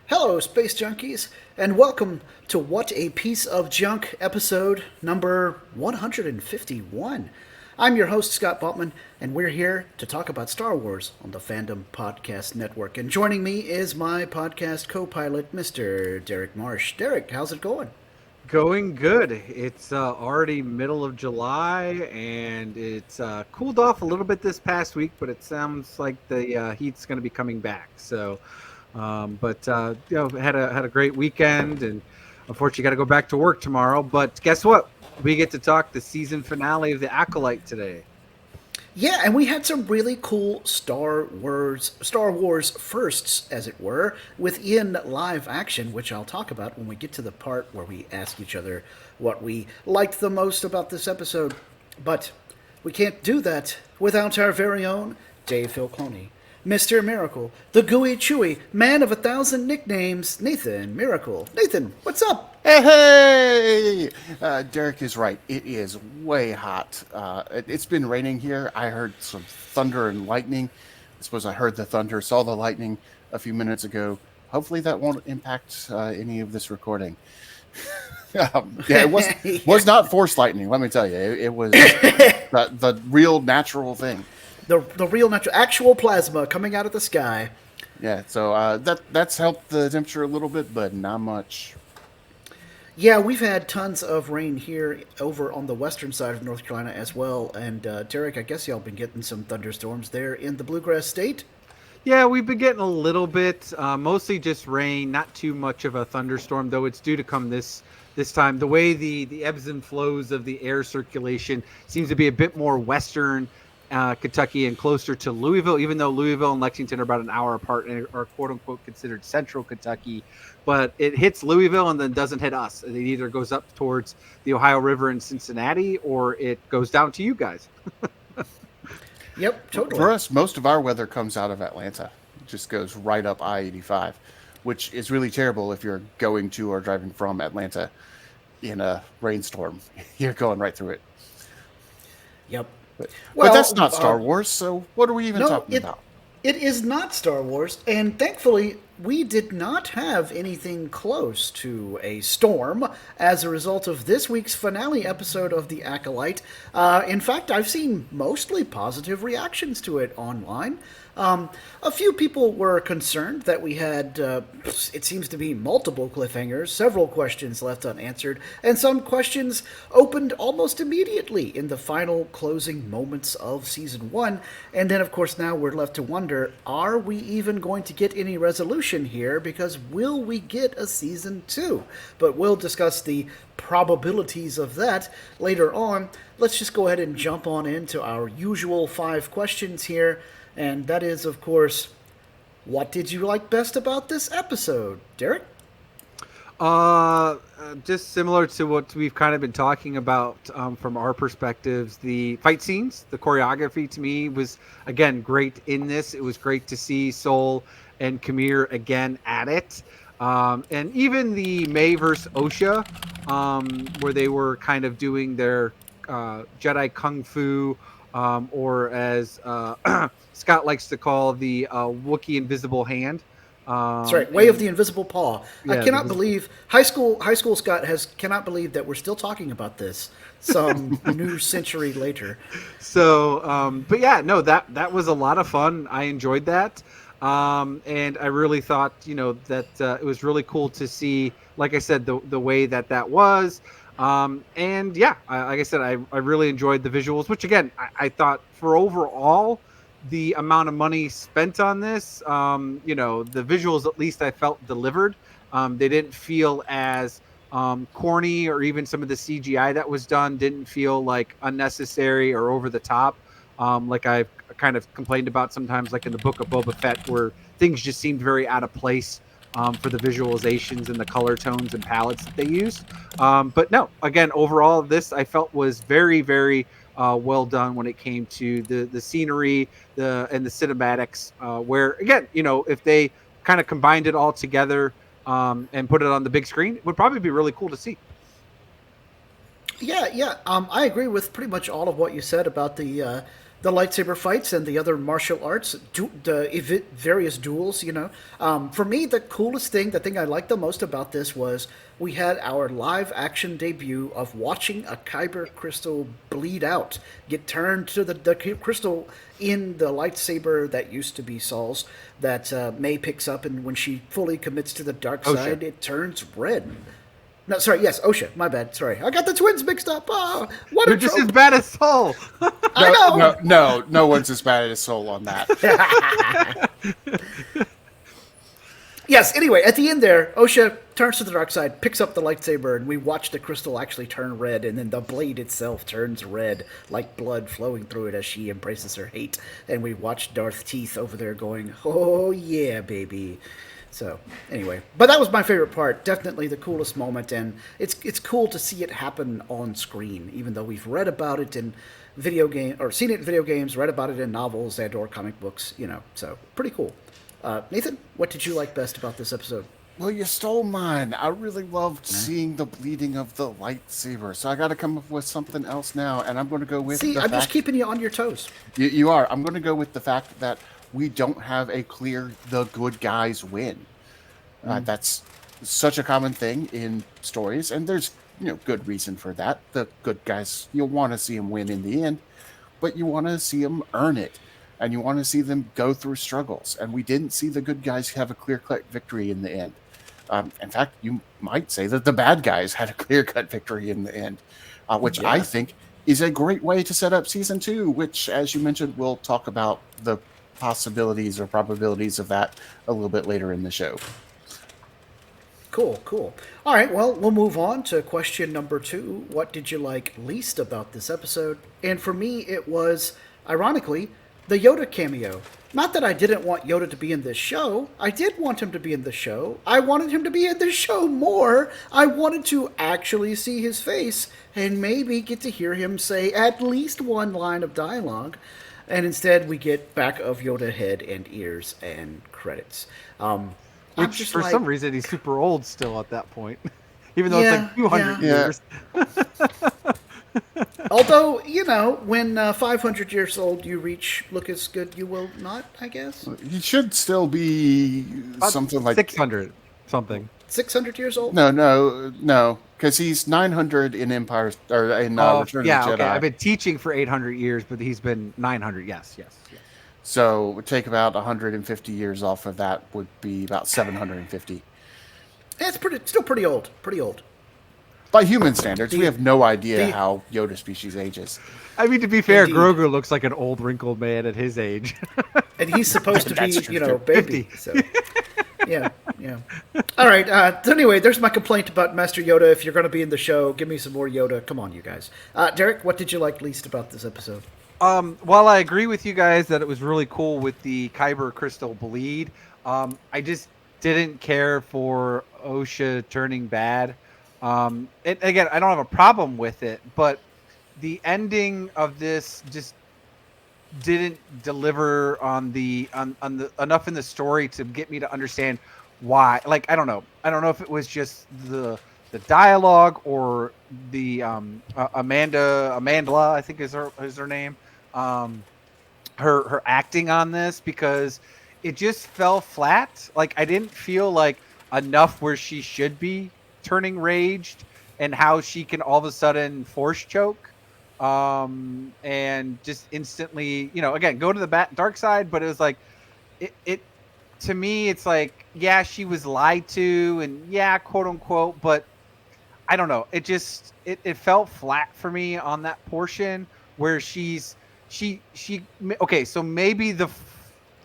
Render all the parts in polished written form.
Hello, Space Junkies, and welcome to What a Piece of Junk episode number 151. I'm your host, Scott Botman, and we're here to talk about Star Wars on the Fandom Podcast Network. And joining me is my podcast co-pilot, Mr. Derrick Marsh. Derrick, how's it going? Going good. It's already middle of July, and it's cooled off a little bit this past week, but it sounds like the heat's going to be coming back. So, had a great weekend, and unfortunately, got to go back to work tomorrow. But guess what? We get to talk the season finale of the Acolyte today. Yeah, and we had some really cool Star Wars firsts, as it were, within live action, which I'll talk about when we get to the part where we ask each other what we liked the most about this episode. But we can't do that without our very own Dave Filconi, Mr. Miracle, the gooey chewy man of 1,000 nicknames, Nathan Miracle. Nathan, what's up? Hey! Derrick is right. It is way hot. It's been raining here. I heard some thunder and lightning. I suppose I heard the thunder, saw the lightning a few minutes ago. Hopefully that won't impact any of this recording. It was not forced lightning, let me tell you. It was the real natural thing. The real natural, actual plasma coming out of the sky. Yeah, so that's helped the temperature a little bit, but not much. Yeah, we've had tons of rain here over on the western side of North Carolina as well. And Derrick, I guess y'all been getting some thunderstorms there in the Bluegrass State? Yeah, we've been getting a little bit, mostly just rain, not too much of a thunderstorm, though it's due to come this time. The way the ebbs and flows of the air circulation seems to be a bit more western Kentucky and closer to Louisville, even though Louisville and Lexington are about an hour apart and are quote unquote considered central Kentucky. But it hits Louisville and then doesn't hit us. It either goes up towards the Ohio River in Cincinnati or it goes down to you guys. Yep, totally. For us, most of our weather comes out of Atlanta. It just goes right up I-85, which is really terrible if you're going to or driving from Atlanta in a rainstorm. You're going right through it. Yep. But that's not Star Wars, so what are we even talking about? It is not Star Wars, and thankfully, we did not have anything close to a storm as a result of this week's finale episode of The Acolyte. In fact, I've seen mostly positive reactions to it online. A few people were concerned that we had, it seems to be multiple cliffhangers, several questions left unanswered, and some questions opened almost immediately in the final closing moments of Season 1. And then, of course, now we're left to wonder, are we even going to get any resolution here? Because will we get a Season 2? But we'll discuss the probabilities of that later on. Let's just go ahead and jump on into our usual 5 questions here. And that is, of course, what did you like best about this episode? Derrick? Just similar to what we've kind of been talking about from our perspectives, the fight scenes, the choreography to me was, again, great in this. It was great to see Sol and Kamir again at it. And even the May versus Osha, where they were kind of doing their Jedi Kung Fu, or as Scott likes to call the Wookiee invisible hand. That's right, Way of the Invisible Paw. Yeah, I cannot believe high school Scott cannot believe that we're still talking about this some new century later. So, but yeah, no, that was a lot of fun. I enjoyed that. And I really thought, that it was really cool to see, like I said, the way that was. And yeah, like I said, I really enjoyed the visuals, which again, I thought for overall the amount of money spent on this, the visuals, at least I felt delivered. They didn't feel as corny, or even some of the CGI that was done didn't feel like unnecessary or over the top. Like I've kind of complained about sometimes, like in the Book of Boba Fett, where things just seemed very out of place for the visualizations and the color tones and palettes that they used. But no, again, overall, this I felt was very, very well done when it came to the scenery and the cinematics, where, again, if they kind of combined it all together and put it on the big screen, it would probably be really cool to see. Yeah. I agree with pretty much all of what you said about the the lightsaber fights and the other martial arts, various duels, For me, the coolest thing, the thing I liked the most about this was we had our live action debut of watching a kyber crystal bleed out, get turned to the crystal in the lightsaber that used to be Saul's, that May picks up, and when she fully commits to the dark side, it turns red. No, sorry, yes, Osha, my bad, sorry. I got the twins mixed up. Oh, what You're just as bad as Saul. I know. No one's as bad as Soul on that. Yes, anyway, at the end there, Osha turns to the dark side, picks up the lightsaber, and we watch the crystal actually turn red, and then the blade itself turns red, like blood flowing through it as she embraces her hate. And we watch Darth Teeth over there going, oh yeah, baby. So, anyway, but that was my favorite part, definitely the coolest moment, and it's cool to see it happen on screen, even though we've read about it in video game, or seen it in video games, read about it in novels and or comic books, so pretty cool. Nathan, what did you like best about this episode? Well, you stole mine. I really loved seeing the bleeding of the lightsaber, so I got to come up with something else now, and I'm going to go with I'm just keeping you on your toes. You are. I'm going to go with the fact that we don't have a clear the good guys win. That's such a common thing in stories, and there's good reason for that. The good guys, you'll want to see them win in the end, but you want to see them earn it, and you want to see them go through struggles. And we didn't see the good guys have a clear-cut victory in the end. In fact, you might say that the bad guys had a clear-cut victory in the end, which I think is a great way to set up season 2, which, as you mentioned, we'll talk about the possibilities or probabilities of that a little bit later in the show. Cool. All right, well, we'll move on to question number 2. What did you like least about this episode? And for me, it was, ironically, the Yoda cameo. Not that I didn't want Yoda to be in this show. I did want him to be in the show. I wanted him to be in the show more. I wanted to actually see his face and maybe get to hear him say at least one line of dialogue. And instead, we get back of Yoda head and ears and credits. Which, for some reason, he's super old still at that point. Even though it's like 200 years. Although, when 500 years old you reach look as good you will not, I guess. He should still be something like 600 something. 600 years old? No, because he's 900 in Empire or in Return of the Jedi. Okay. I've been teaching for 800 years, but he's been 900. Yes. So it would take about 150 years off of that, would be about 750. It's still pretty old. By human standards, we have no idea how Yoda species ages. I mean, to be fair, Grogu looks like an old, wrinkled man at his age. And he's supposed to be, baby. So, yeah. All right. So anyway, there's my complaint about Master Yoda. If you're going to be in the show, give me some more Yoda. Come on, you guys. Derrick, what did you like least about this episode? While I agree with you guys that it was really cool with the kyber crystal bleed, I just didn't care for Osha turning bad. And again, I don't have a problem with it, but the ending of this just didn't deliver on the enough in the story to get me to understand why. Like, I don't know if it was just the dialogue or the Amanda, I think is her name, her acting on this, because it just fell flat. Like, I didn't feel like enough where she should be turning raged and how she can all of a sudden force choke and just instantly, again, go to the dark side. But it was like, it to me, it's like, yeah, she was lied to and yeah, quote unquote, but I don't know. It just, it fell flat for me on that portion where she okay, so maybe the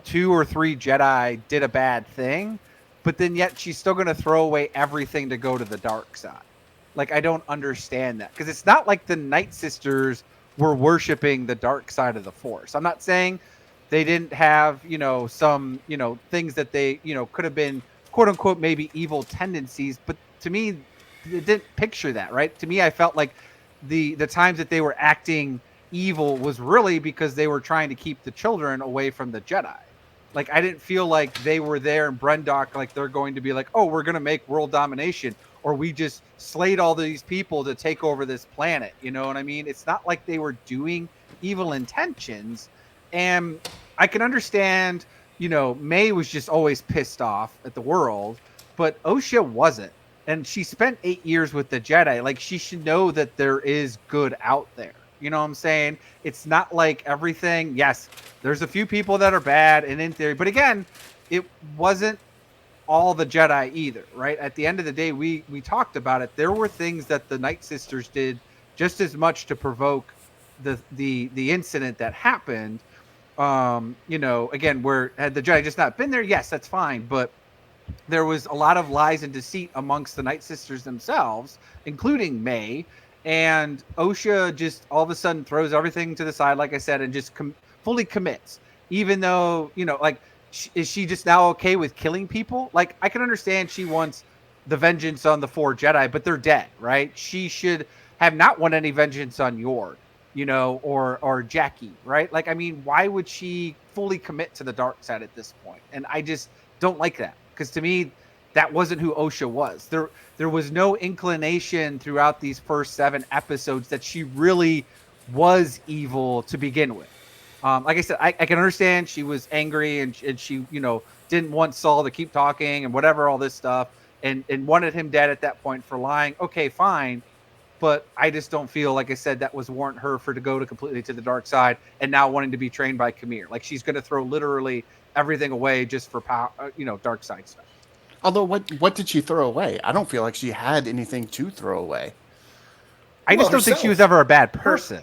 2 or 3 Jedi did a bad thing, but then yet she's still going to throw away everything to go to the dark side. Like, I don't understand that, because it's not like the Nightsisters were worshiping the dark side of the Force. I'm not saying they didn't have, some, things that they, could have been, quote unquote, maybe evil tendencies, but to me, it didn't picture that, right? To me, I felt like the times that they were acting evil was really because they were trying to keep the children away from the Jedi. Like, I didn't feel like they were there in Brendok, like they're going to be like, oh, we're going to make world domination, or we just slayed all these people to take over this planet. You know what I mean? It's not like they were doing evil intentions, And I can understand, May was just always pissed off at the world, but Osha wasn't. And she spent 8 years with the Jedi. Like, she should know that there is good out there. You know what I'm saying? It's not like everything. Yes, there's a few people that are bad and in theory, but again, it wasn't all the Jedi either, right? At the end of the day, we talked about it. There were things that the Nightsisters did just as much to provoke the incident that happened. Again, where had the Jedi just not been there, yes, that's fine, but there was a lot of lies and deceit amongst the Nightsisters themselves, including May. And Osha just all of a sudden throws everything to the side, like I said, and just fully commits. Even though, is she just now okay with killing people? Like, I can understand she wants the vengeance on the 4 Jedi, but they're dead, right? She should have not won any vengeance on Yord, or Jackie, right? Like, I mean, why would she fully commit to the dark side at this point? And I just don't like that, because to me, that wasn't who Osha was. There was no inclination throughout these first 7 episodes that she really was evil to begin with. Like I said, I can understand she was angry and she, didn't want Saul to keep talking and whatever, all this stuff, and wanted him dead at that point for lying. Okay, fine. But I just don't feel, like I said, that was warrant her to go completely to the dark side and now wanting to be trained by Kamir. Like, she's going to throw literally everything away just for power, dark side stuff. Although, what did she throw away? I don't feel like she had anything to throw away. I just don't think she was ever a bad person.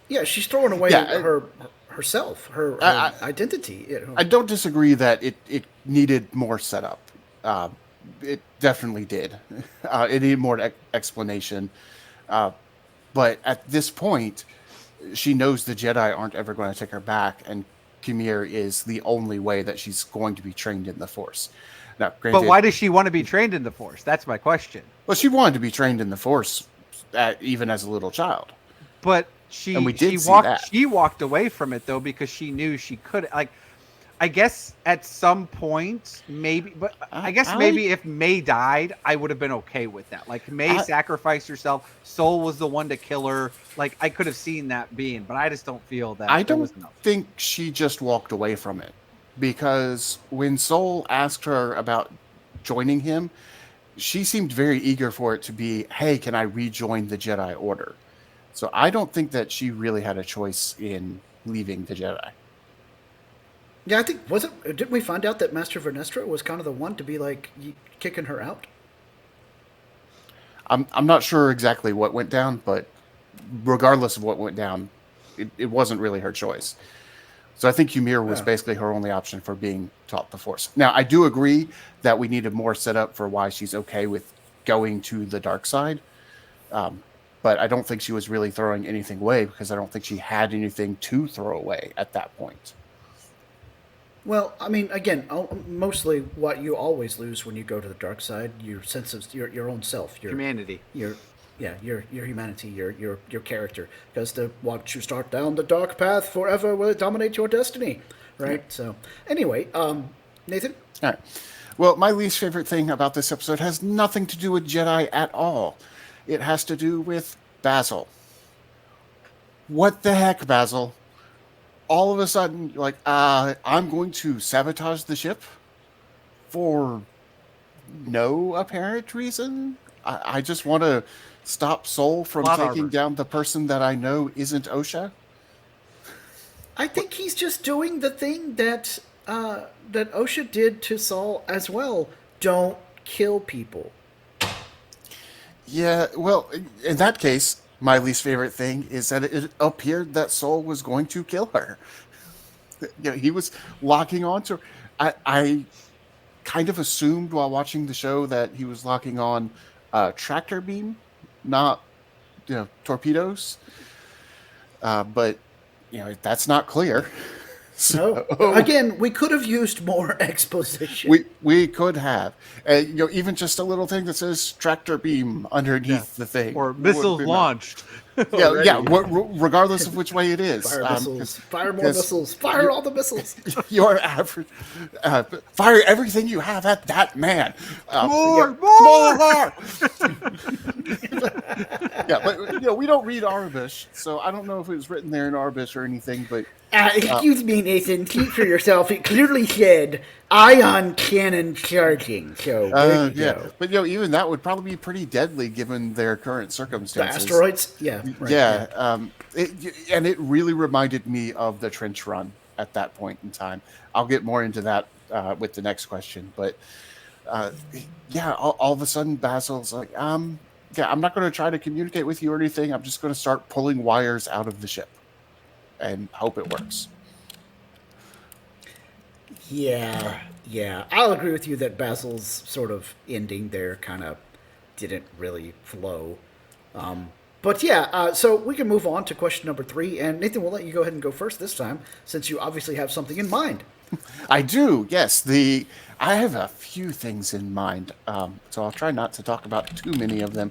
Yeah, she's throwing away herself, her identity. I don't disagree that it needed more setup. It definitely did. It needed more explanation. But at this point, she knows the Jedi aren't ever going to take her back, and Kamir is the only way that she's going to be trained in the Force. Now, granted, but why does she want to be trained in the Force? That's my question. Well, she wanted to be trained in the Force even as a little child. But she walked away from it, though, because she knew she could. Like, I guess at some point, maybe, but I guess maybe if May died, I would have been okay with that. Like, May sacrificed herself. Soul was the one to kill her. Like, I could have seen that being, but I just don't feel that. I don't think she just walked away from it, because when Soul asked her about joining him, she seemed very eager for it to be, hey, can I rejoin the Jedi Order? So I don't think that she really had a choice in leaving the Jedi. Yeah, I think, didn't we find out that Master Vernestra was kind of the one to be like kicking her out? I'm not sure exactly what went down, but regardless of what went down, it wasn't really her choice. So I think Kamir was basically her only option for being taught the Force. Now, I do agree that we needed more setup for why she's okay with going to the dark side. But I don't think she was really throwing anything away, because I don't think she had anything to throw away at that point. Well, I mean, again, mostly what you always lose when you go to the dark side, your sense of your own self, your humanity, your humanity, your character. Because once you start down the dark path, forever will it dominate your destiny, right? Yeah. So, anyway, Nathan. All right. Well, my least favorite thing about this episode has nothing to do with Jedi at all. It has to do with Basil. What the heck, Basil? All of a sudden, like, I'm going to sabotage the ship for no apparent reason. I just want to stop Soul from taking down the person that I know isn't Osha. I think he's just doing the thing that Osha did to Saul as well. Don't kill people. Yeah, well, in that case, my least favorite thing is that it appeared that Soul was going to kill her. He was locking on to her. I kind of assumed while watching the show that he was locking on tractor beam, not torpedoes. But that's not clear. So, again, we could have used more exposition. We could have, even just a little thing that says tractor beam underneath the thing, or missiles launched. Regardless of which way it is. Fire missiles. Fire more missiles. Fire all the missiles. Your average. Fire everything you have at that man. More. But we don't read Arabic, so I don't know if it was written there in Arabic or anything. But Excuse me, Nathan. Speak for yourself. It clearly said ion cannon charging. So there you go. But even that would probably be pretty deadly given their current The circumstances. asteroids? Yeah. Right, And it really reminded me of the trench run at that point in time. I'll get more into that with the next question, but all of a sudden Basil's like, I'm not going to try to communicate with you or anything. I'm just going to start pulling wires out of the ship and hope it works. Yeah. I'll agree with you that Basil's sort of ending there kind of didn't really flow. So we can move on to question number 3. And Nathan, we'll let you go ahead and go first this time, since you obviously have something in mind. I do, yes. I have a few things in mind, so I'll try not to talk about too many of them.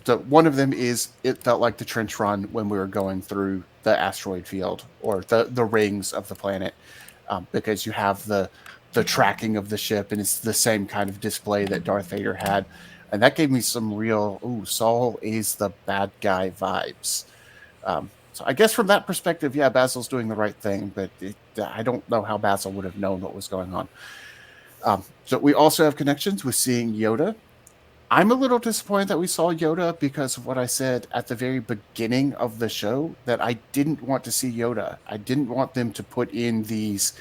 One of them is, it felt like the trench run when we were going through the asteroid field or the rings of the planet, because you have the tracking of the ship, and it's the same kind of display that Darth Vader had, and that gave me some real Saul is the bad guy vibes. So I guess from that perspective, Basil's doing the right thing, but I don't know how Basil would have known what was going on. So we also have connections with seeing Yoda. I'm a little disappointed that we saw Yoda because of what I said at the very beginning of the show, that I didn't want to see Yoda. I didn't want them to put in these,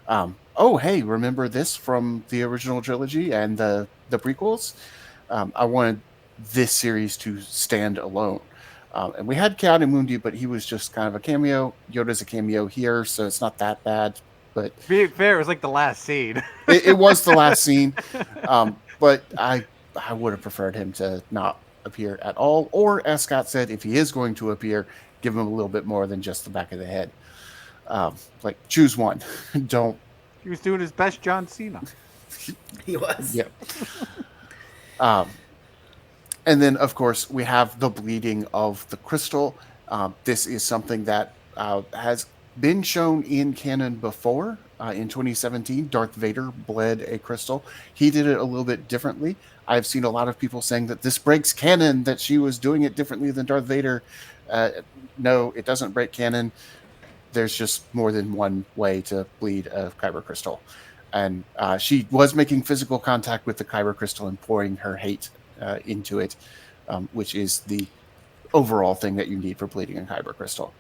hey, remember this from the original trilogy and the prequels? I wanted this series to stand alone. And we had Keanu Mundi, but he was just kind of a cameo. Yoda's a cameo here, so it's not that bad. But being fair, it was like the last scene. it was the last scene. But I would have preferred him to not appear at all. Or, as Scott said, if he is going to appear, give him a little bit more than just the back of the head. Choose one. Don't. He was doing his best John Cena. He was. Yeah. And then, of course, we have the bleeding of the crystal. This is something that has been shown in canon before. In 2017, Darth Vader bled a crystal. He did it a little bit differently. I've seen a lot of people saying that this breaks canon, that she was doing it differently than Darth Vader. No, it doesn't break canon. There's just more than one way to bleed a kyber crystal. And she was making physical contact with the kyber crystal and pouring her hate into it, which is the overall thing that you need for bleeding a kyber crystal.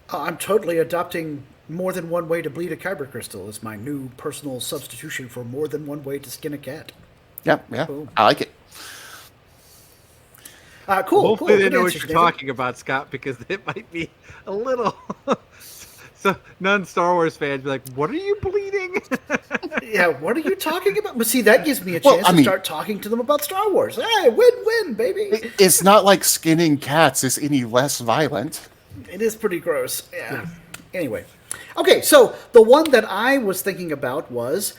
I'm totally adopting more than one way to bleed a kyber crystal as my new personal substitution for more than one way to skin a cat. Yeah, Boom. I like it. Cool. Hopefully they Good know what answers, you're Nathan. talking about, Scott, because it might be a little... So non-Star Wars fans be like, what are you bleeding? Yeah, what are you talking about? But see, that gives me a chance to start talking to them about Star Wars. Hey, win-win, baby. It's not like skinning cats is any less violent. It is pretty gross. Yeah. Anyway. Okay, so the one that I was thinking about was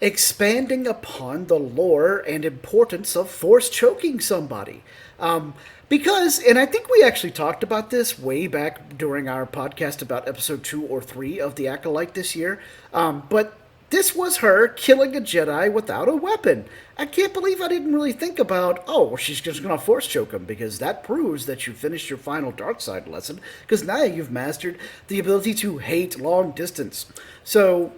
expanding upon the lore and importance of force choking somebody. Because, and I think we actually talked about this way back during our podcast about episode 2 or 3 of The Acolyte this year, but this was her killing a Jedi without a weapon. I can't believe I didn't really think about, she's just going to force choke him, because that proves that you finished your final dark side lesson, because now you've mastered the ability to hate long distance. So,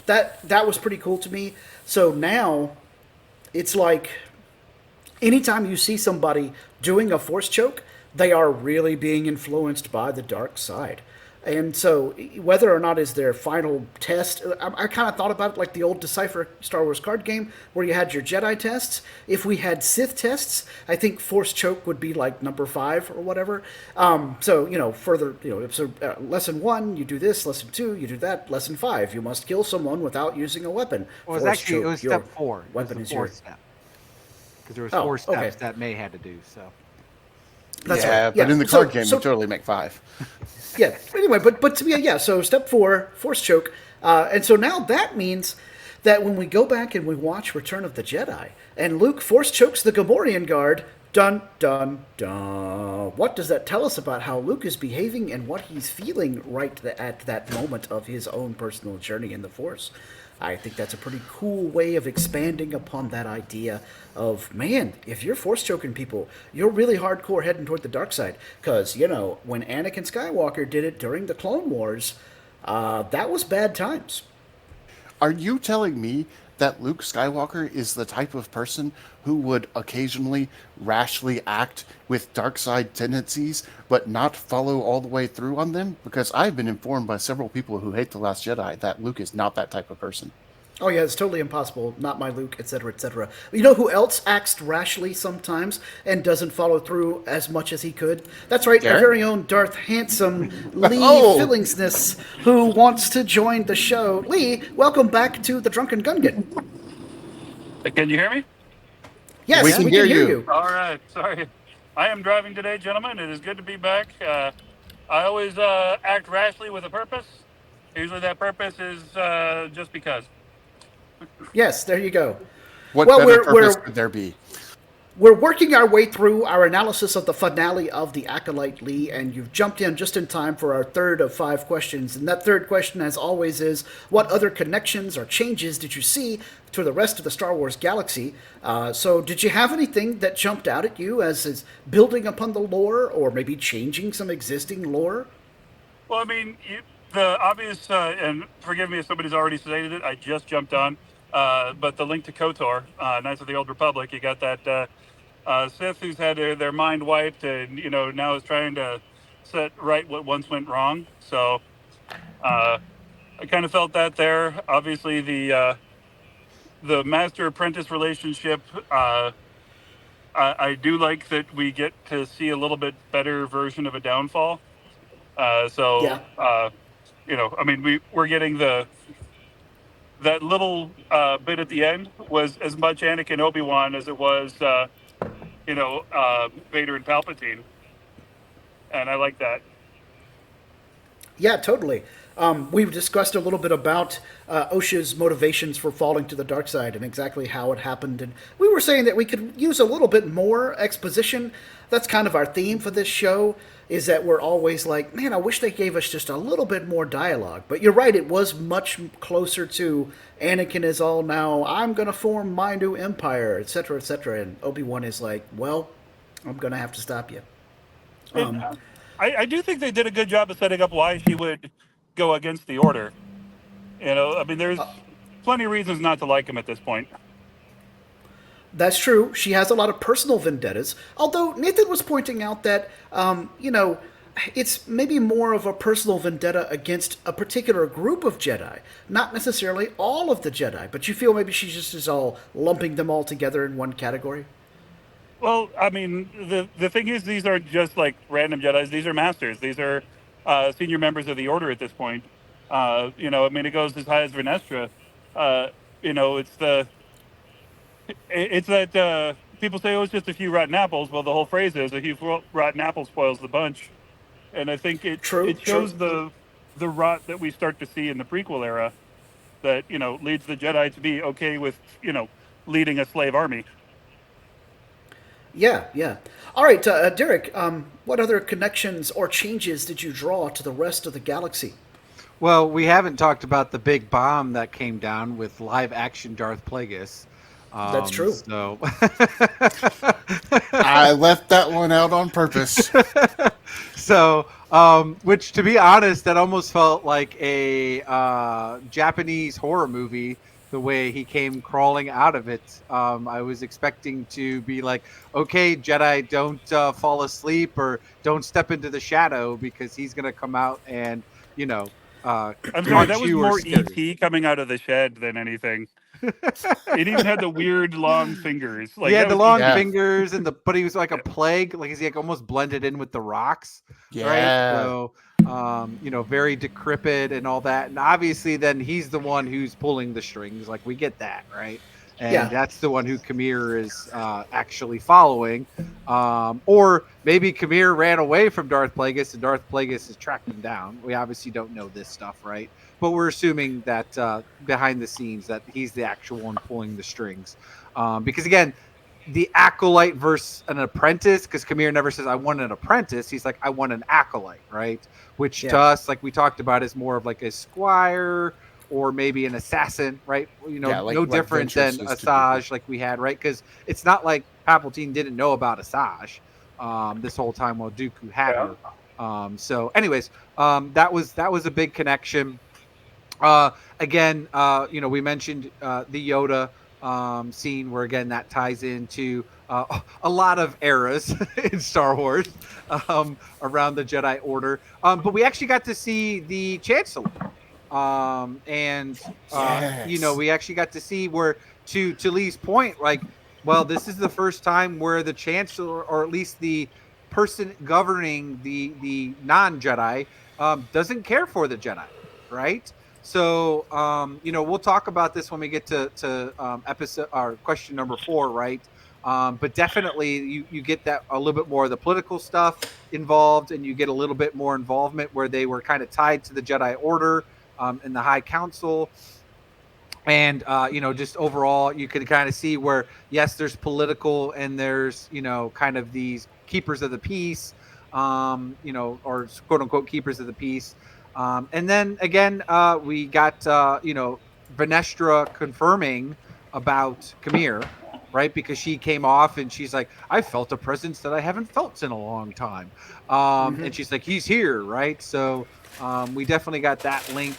that was pretty cool to me. So now, it's like, anytime you see somebody doing a force choke, they are really being influenced by the dark side. And so whether or not is their final test, I kind of thought about it like the old Decipher Star Wars card game where you had your Jedi tests. If we had Sith tests, I think force choke would be like number 5 or whatever. Further, lesson 1, you do this. Lesson 2, you do that. Lesson 5, you must kill someone without using a weapon. Well, it was step 4. Weapon is your step. Because there was 4 steps that May had to do, so. That's right. But in the card game, you totally make 5. Yeah. Anyway, but to me, so step 4, force choke, and so now that means that when we go back and we watch Return of the Jedi, and Luke force chokes the Gamorrean guard, Dun, dun, dun. What does that tell us about how Luke is behaving and what he's feeling right at that moment of his own personal journey in the Force? I think that's a pretty cool way of expanding upon that idea of, man, if you're Force choking people, you're really hardcore heading toward the dark side. Because, when Anakin Skywalker did it during the Clone Wars, that was bad times. Are you telling me that Luke Skywalker is the type of person who would occasionally rashly act with dark side tendencies, but not follow all the way through on them? Because I've been informed by several people who hate The Last Jedi that Luke is not that type of person. Oh yeah, it's totally impossible. Not my Luke, etc., etc. You know who else acts rashly sometimes and doesn't follow through as much as he could? That's right, our Derrick? very own Darth Handsome, Lee Oh! Fillingsness, who wants to join the show. Lee, welcome back to the Drunken Gungan. Can you hear me? Yes, We can hear you. All right. Sorry. I am driving today, gentlemen. It is good to be back. I always act rashly with a purpose. Usually that purpose is just because. Yes, there you go. What Well, better purpose could there be? We're working our way through our analysis of the finale of The Acolyte, Lee, and you've jumped in just in time for our third of 5 questions. And that third question, as always, is what other connections or changes did you see to the rest of the Star Wars galaxy? So did you have anything that jumped out at you as is building upon the lore or maybe changing some existing lore? Well, I mean, the obvious, and forgive me if somebody's already stated it, I just jumped on, but the link to KOTOR, Knights of the Old Republic, you got that Sith who's had their mind wiped and, now is trying to set right what once went wrong. So I kind of felt that there. Obviously, the master-apprentice relationship, I do like that we get to see a little bit better version of a downfall. Yeah. I mean, we're getting that little bit at the end was as much Anakin Obi-Wan as it was, Vader and Palpatine, and I like that. Yeah, totally. We've discussed a little bit about Osha's motivations for falling to the dark side and exactly how it happened. And we were saying that we could use a little bit more exposition. That's kind of our theme for this show, is that we're always like, man, I wish they gave us just a little bit more dialogue. But you're right, it was much closer to Anakin is all now, I'm going to form my new empire, etc., etc. And Obi-Wan is like, well, I'm going to have to stop you. And I do think they did a good job of setting up why she would go against the order. I mean, there's plenty of reasons not to like him at this point. That's true. She has a lot of personal vendettas. Although Nathan was pointing out that, it's maybe more of a personal vendetta against a particular group of Jedi, not necessarily all of the Jedi. But you feel maybe she just is all lumping them all together in one category? Well, I mean, the thing is, these aren't just like random Jedis. These are masters. These are senior members of the Order at this point. I mean, it goes as high as Vernestra. It's that people say, oh, it's just a few rotten apples. Well, the whole phrase is a few rotten apples spoils the bunch. And I think it shows the rot that we start to see in the prequel era that, leads the Jedi to be okay with, leading a slave army. Yeah, yeah. All right, Derrick, what other connections or changes did you draw to the rest of the galaxy? Well, we haven't talked about the big bomb that came down with live-action Darth Plagueis. That's true. So I left that one out on purpose. So, which, to be honest, that almost felt like a Japanese horror movie, the way he came crawling out of it. I was expecting to be like, okay, Jedi, don't fall asleep or don't step into the shadow because he's going to come out and, I'm sorry, that was more scare you. E.T. coming out of the shed than anything. It even had the weird long fingers. He had the long Yeah. fingers but he was like a plague, like he almost blended in with the rocks. Yeah. Right? So, very decrepit and all that. And obviously then he's the one who's pulling the strings. Like, we get that, right? And that's the one who Kamir is actually following. Or maybe Kamir ran away from Darth Plagueis and Darth Plagueis has tracked him down. We obviously don't know this stuff, right? But we're assuming that behind the scenes that he's the actual one pulling the strings. Because, again, the acolyte versus an apprentice, because Kamir never says I want an apprentice. He's like, I want an acolyte, right? Which to us, like we talked about, is more of like a squire or maybe an assassin, right? No different than Asajj like we had, right? Because it's not like Palpatine didn't know about Asajj this whole time while Dooku had her. So anyways, that was a big connection. Again, we mentioned the Yoda scene where, again, that ties into a lot of eras in Star Wars around the Jedi Order. But we actually got to see the Chancellor. We actually got to see where, to Lee's point, like, well, this is the first time where the Chancellor, or at least the person governing the non-Jedi, doesn't care for the Jedi, right? So, we'll talk about this when we get to episode or question number 4, right? But definitely you get that a little bit more of the political stuff involved, and you get a little bit more involvement where they were kind of tied to the Jedi Order and the High Council. And, just overall, you could kind of see where, yes, there's political and there's, kind of these keepers of the peace, or quote unquote keepers of the peace. And then again, we got, Venestra confirming about Kamir, right? Because she came off and she's like, I felt a presence that I haven't felt in a long time. And she's like, he's here, right? So we definitely got that link.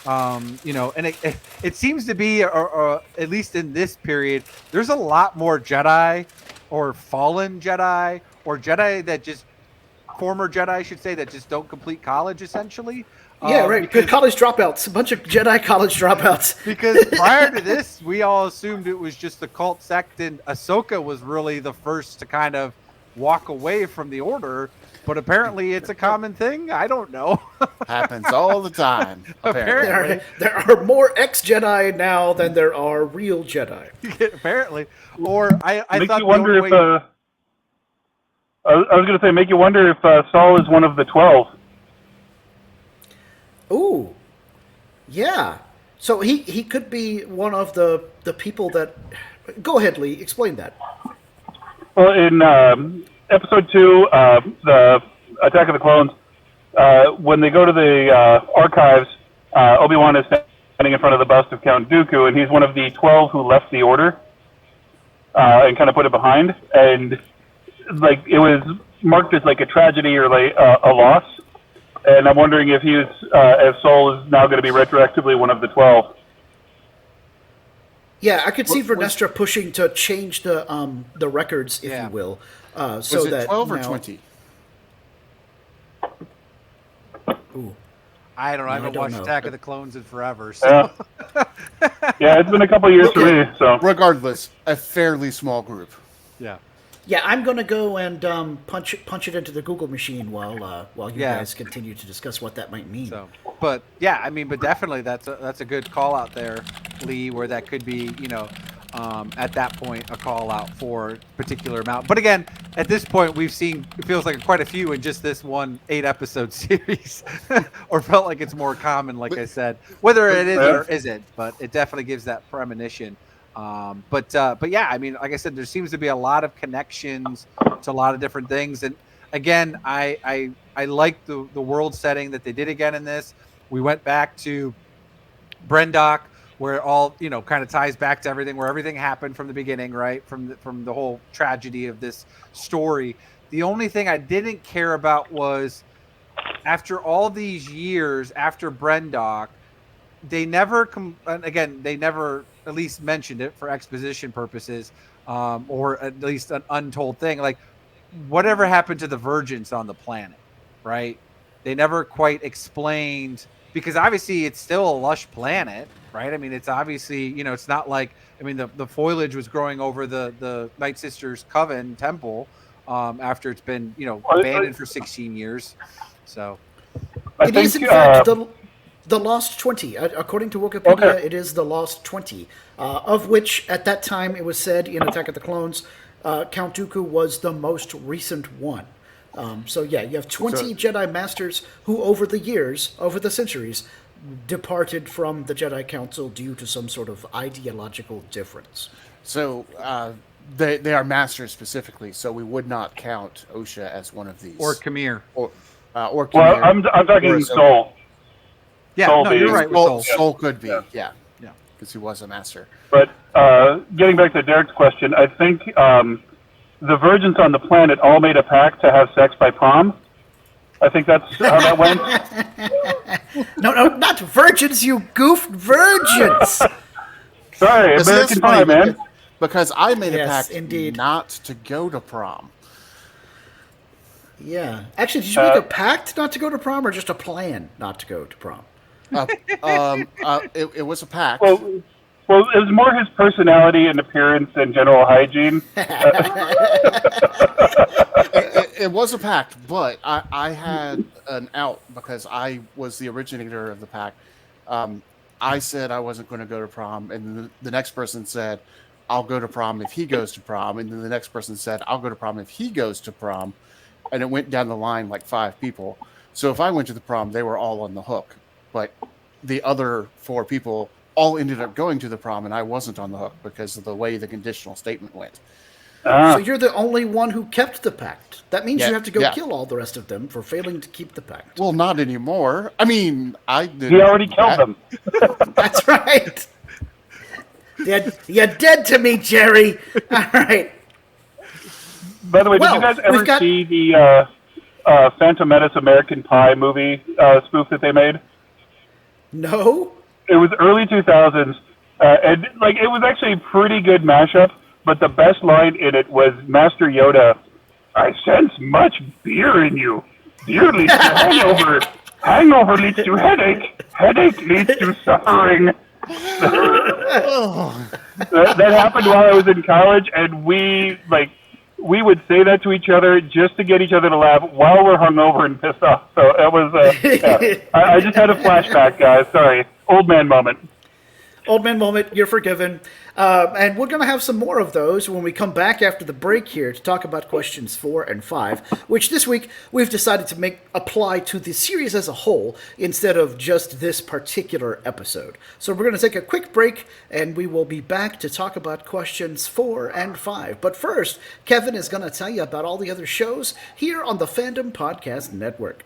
And it seems to be, or at least in this period, there's a lot more Jedi or fallen Jedi or Jedi that just, former Jedi, I should say, that just don't complete college, essentially. Yeah, right. Because, college dropouts. A bunch of Jedi college dropouts. Because prior to this, we all assumed it was just a cult sect, and Ahsoka was really the first to kind of walk away from the Order. But apparently it's a common thing. I don't know. Happens all the time. Apparently. There are more ex-Jedi now than there are real Jedi. Apparently. Or I Make thought you wonder if... I was going to say, make you wonder if Saul is one of the 12. Ooh, yeah. So he could be one of the people that... Go ahead, Lee. Explain that. Well, in Episode 2, the Attack of the Clones, when they go to the archives, Obi-Wan is standing in front of the bust of Count Dooku, and he's one of the 12 who left the Order and kind of put it behind. And like it was marked as like a tragedy or like a loss. And I'm wondering if if Saul is now going to be retroactively one of the 12. Yeah, I could see Vernestra pushing to change the records, if you will. Was it 12 or 20? Ooh. I don't know. I haven't watched Attack of the Clones in forever. So. Yeah, it's been a couple years for me. So regardless, a fairly small group. Yeah. Yeah, I'm going to go and punch it into the Google machine while you guys continue to discuss what that might mean. So, but definitely that's a good call out there, Lee, where that could be, at that point a call out for a particular amount. But again, at this point we've seen, it feels like quite a few in just this one 8-episode series, or felt like it's more common, like I said, whether it is or isn't, but it definitely gives that premonition. But yeah, I mean, like I said, there seems to be a lot of connections to a lot of different things. And again, I like the world setting that they did again in this. We went back to Brendok, where it all, kind of ties back to everything, where everything happened from the beginning, right? From the whole tragedy of this story. The only thing I didn't care about was, after all these years, after Brendok, they never at least mentioned it for exposition purposes, or at least an untold thing. Like, whatever happened to the virgins on the planet, right? They never quite explained, because obviously it's still a lush planet, right? I mean, it's obviously, it's not like, I mean, the foliage was growing over the Nightsisters Coven temple after it's been, abandoned for 16 years. So it is, in fact, the Lost 20. According to Wikipedia, It is the Lost 20, of which, at that time, it was said in Attack of the Clones, Count Dooku was the most recent one. So, yeah, you have 20 Jedi Masters who, over the centuries, departed from the Jedi Council due to some sort of ideological difference. So, They are masters specifically, so we would not count Osha as one of these. Or Khmer. Or Well, Khmer, I'm talking or Soul. Yeah, Soul no, being- you're right with Soul. Soul could be, Yeah. yeah, Yeah. because he was a master. But getting back to Derrick's question, I think the virgins on the planet all made a pact to have sex by prom. I think that's how that went. No, not virgins, you goof, virgins. Sorry, But see, American that's Pie, funny, man. because I made a Yes, pact indeed. not to go to prom. Yeah. Actually, did you make a pact not to go to prom or just a plan not to go to prom? It was a pact. Well, it was more his personality and appearance and general hygiene. It was a pact, but I had an out because I was the originator of the pact. I said I wasn't going to go to prom, and the next person said, I'll go to prom if he goes to prom, and then the next person said, I'll go to prom if he goes to prom, and it went down the line like 5 people. So if I went to the prom, they were all on the hook, but the other 4 people all ended up going to the prom, and I wasn't on the hook because of the way the conditional statement went. So you're the only one who kept the pact. That means Yeah, you have to go yeah. kill all the rest of them for failing to keep the pact. Well, not anymore. I mean, I did. He already killed them. That's right. You're dead to me, Jerry. All right. By the way, Well, did you guys we've ever got- see the Phantom Menace American Pie movie spoof that they made? No? It was early 2000s, and like it was actually a pretty good mashup. But the best line in it was Master Yoda. I sense much beer in you. Beer leads to hangover. Hangover leads to headache. Headache leads to suffering. That happened while I was in college, and we would say that to each other just to get each other to laugh while we're hungover and pissed off. So it was, yeah. I just had a flashback, guys. Sorry, old man moment. Old man moment, you're forgiven. And we're going to have some more of those when we come back after the break here to talk about questions 4 and 5, which this week we've decided to apply to the series as a whole instead of just this particular episode. So we're going to take a quick break and we will be back to talk about questions 4 and 5. But first, Kevin is going to tell you about all the other shows here on the Fandom Podcast Network.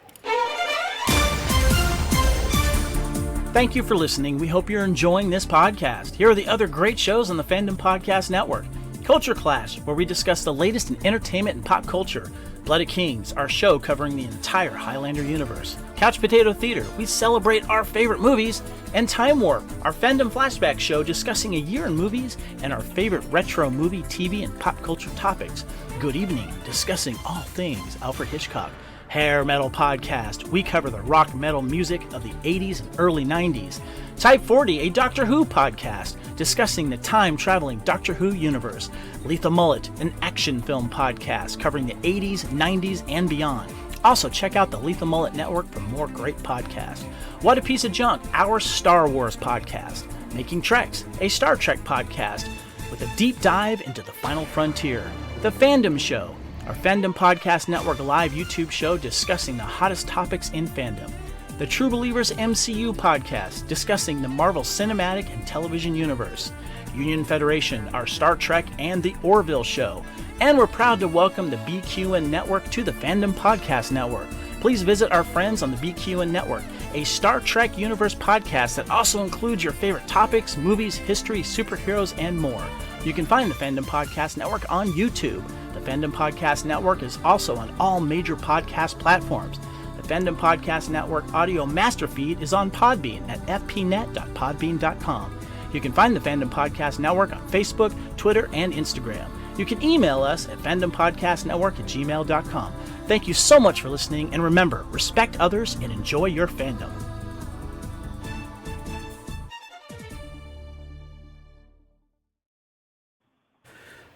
Thank you for listening. We hope you're enjoying this podcast. Here are the other great shows on the Fandom Podcast Network. Culture Clash, where we discuss the latest in entertainment and pop culture. Blooded Kings, our show covering the entire Highlander universe. Couch Potato Theater, we celebrate our favorite movies. And Time Warp, our Fandom Flashback show discussing a year in movies and our favorite retro movie, TV, and pop culture topics. Good Evening, discussing all things Alfred Hitchcock. Hair Metal Podcast, we cover the rock metal music of the 80s and early 90s. Type 40, a Doctor Who podcast, discussing the time-traveling Doctor Who universe. Lethal Mullet, an action film podcast covering the 80s, 90s, and beyond. Also, check out the Lethal Mullet Network for more great podcasts. What a Piece of Junk, our Star Wars podcast. Making Treks, a Star Trek podcast with a deep dive into the final frontier. The Fandom Show, our Fandom Podcast Network live YouTube show discussing the hottest topics in fandom. The True Believers MCU podcast discussing the Marvel Cinematic and Television Universe. Union Federation, our Star Trek and the Orville show. And we're proud to welcome the BQN Network to the Fandom Podcast Network. Please visit our friends on the BQN Network, a Star Trek Universe podcast that also includes your favorite topics, movies, history, superheroes, and more. You can find the Fandom Podcast Network on YouTube. The Fandom Podcast Network is also on all major podcast platforms. The Fandom Podcast Network audio master feed is on Podbean at fpnet.podbean.com. You can find the Fandom Podcast Network on Facebook, Twitter, and Instagram. You can email us at fandompodcastnetwork@gmail.com. Thank you so much for listening, and remember, respect others and enjoy your fandom.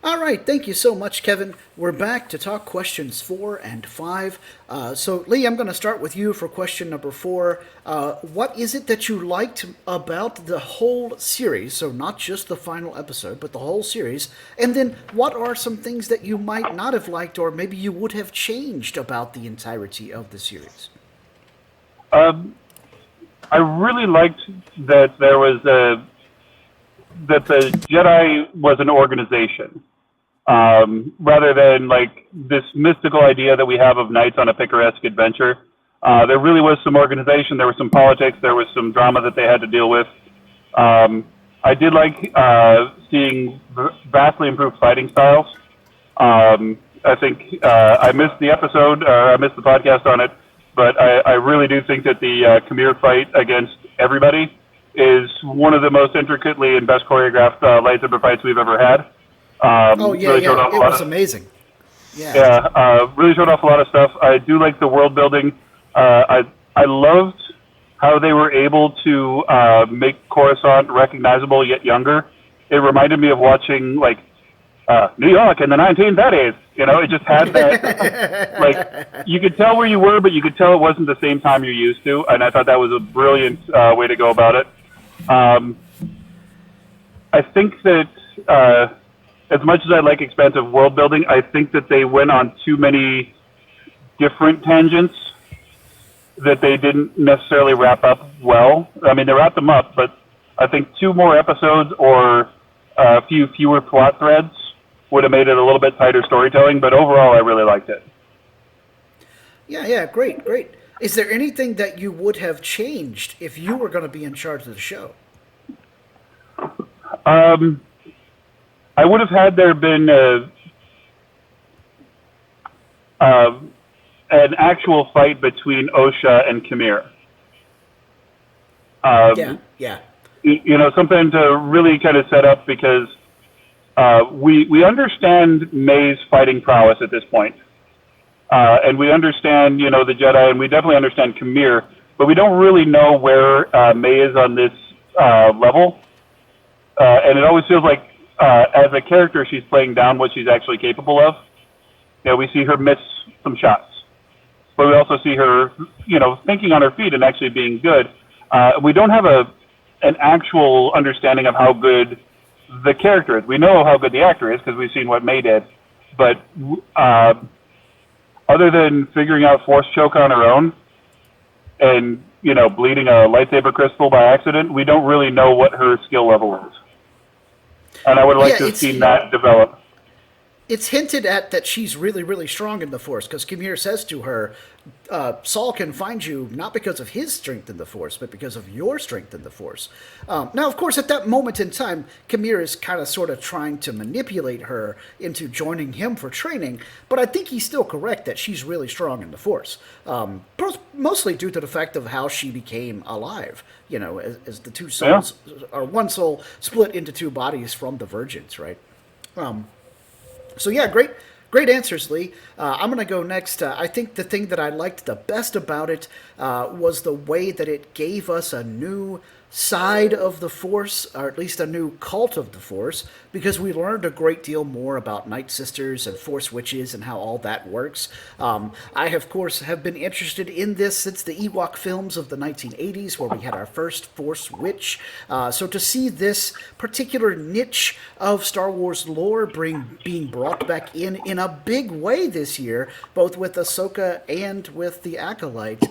All right, thank you so much, Kevin. We're back to talk questions 4 and 5. So, Lee, I'm going to start with you for question number 4. What is it that you liked about the whole series? So not just the final episode, but the whole series. And then what are some things that you might not have liked or maybe you would have changed about the entirety of the series? I really liked that there was that the Jedi was an organization. rather than like this mystical idea that we have of knights on a picaresque adventure. There really was some organization, there was some politics, there was some drama that they had to deal with. I did like seeing vastly improved fighting styles. I think I missed the episode, I missed the podcast on it, but I really do think that the Khmer fight against everybody is one of the most intricately and best choreographed lightsaber fights we've ever had. Really it was amazing. Really showed off a lot of stuff. I do like the world building. I loved how they were able to make Coruscant recognizable yet younger. It reminded me of watching like New York in the 1930s. You know, it just had that. Like you could tell where you were, but you could tell it wasn't the same time you're used to. And I thought that was a brilliant way to go about it. I think that as much as I like expansive world building, I think that they went on too many different tangents that they didn't necessarily wrap up well. I mean, they wrapped them up, but I think 2 more episodes or a few fewer plot threads would have made it a little bit tighter storytelling, but overall I really liked it. Yeah, great. Is there anything that you would have changed if you were going to be in charge of the show? I would have had there been an actual fight between Osha and Khmer. Yeah. You know, something to really kind of set up, because we understand May's fighting prowess at this point. And we understand, you know, the Jedi, and we definitely understand Khmer, but we don't really know where May is on this level. And it always feels like, as a character, she's playing down what she's actually capable of. You know, we see her miss some shots, but we also see her, you know, thinking on her feet and actually being good. We don't have an actual understanding of how good the character is. We know how good the actor is because we've seen what May did, but other than figuring out Force choke on her own and, you know, bleeding a lightsaber crystal by accident, we don't really know what her skill level is. And I would like to have seen that develop. It's hinted at that she's really, really strong in the Force, because Khmer says to her, Saul can find you not because of his strength in the Force, but because of your strength in the Force. Now, of course, at that moment in time, Khmer is kind of sort of trying to manipulate her into joining him for training, but I think he's still correct that she's really strong in the Force, mostly due to the fact of how she became alive, you know, as the two souls, or one soul split into 2 bodies from the virgins, right? So yeah, great answers, Lee. I'm going to go next. I think the thing that I liked the best about it was the way that it gave us a new side of the Force, or at least a new cult of the Force, because we learned a great deal more about Nightsisters and Force Witches and how all that works. I, of course, have been interested in this since the Ewok films of the 1980s, where we had our first Force Witch. So to see this particular niche of Star Wars lore being brought back in a big way this year, both with Ahsoka and with the Acolyte.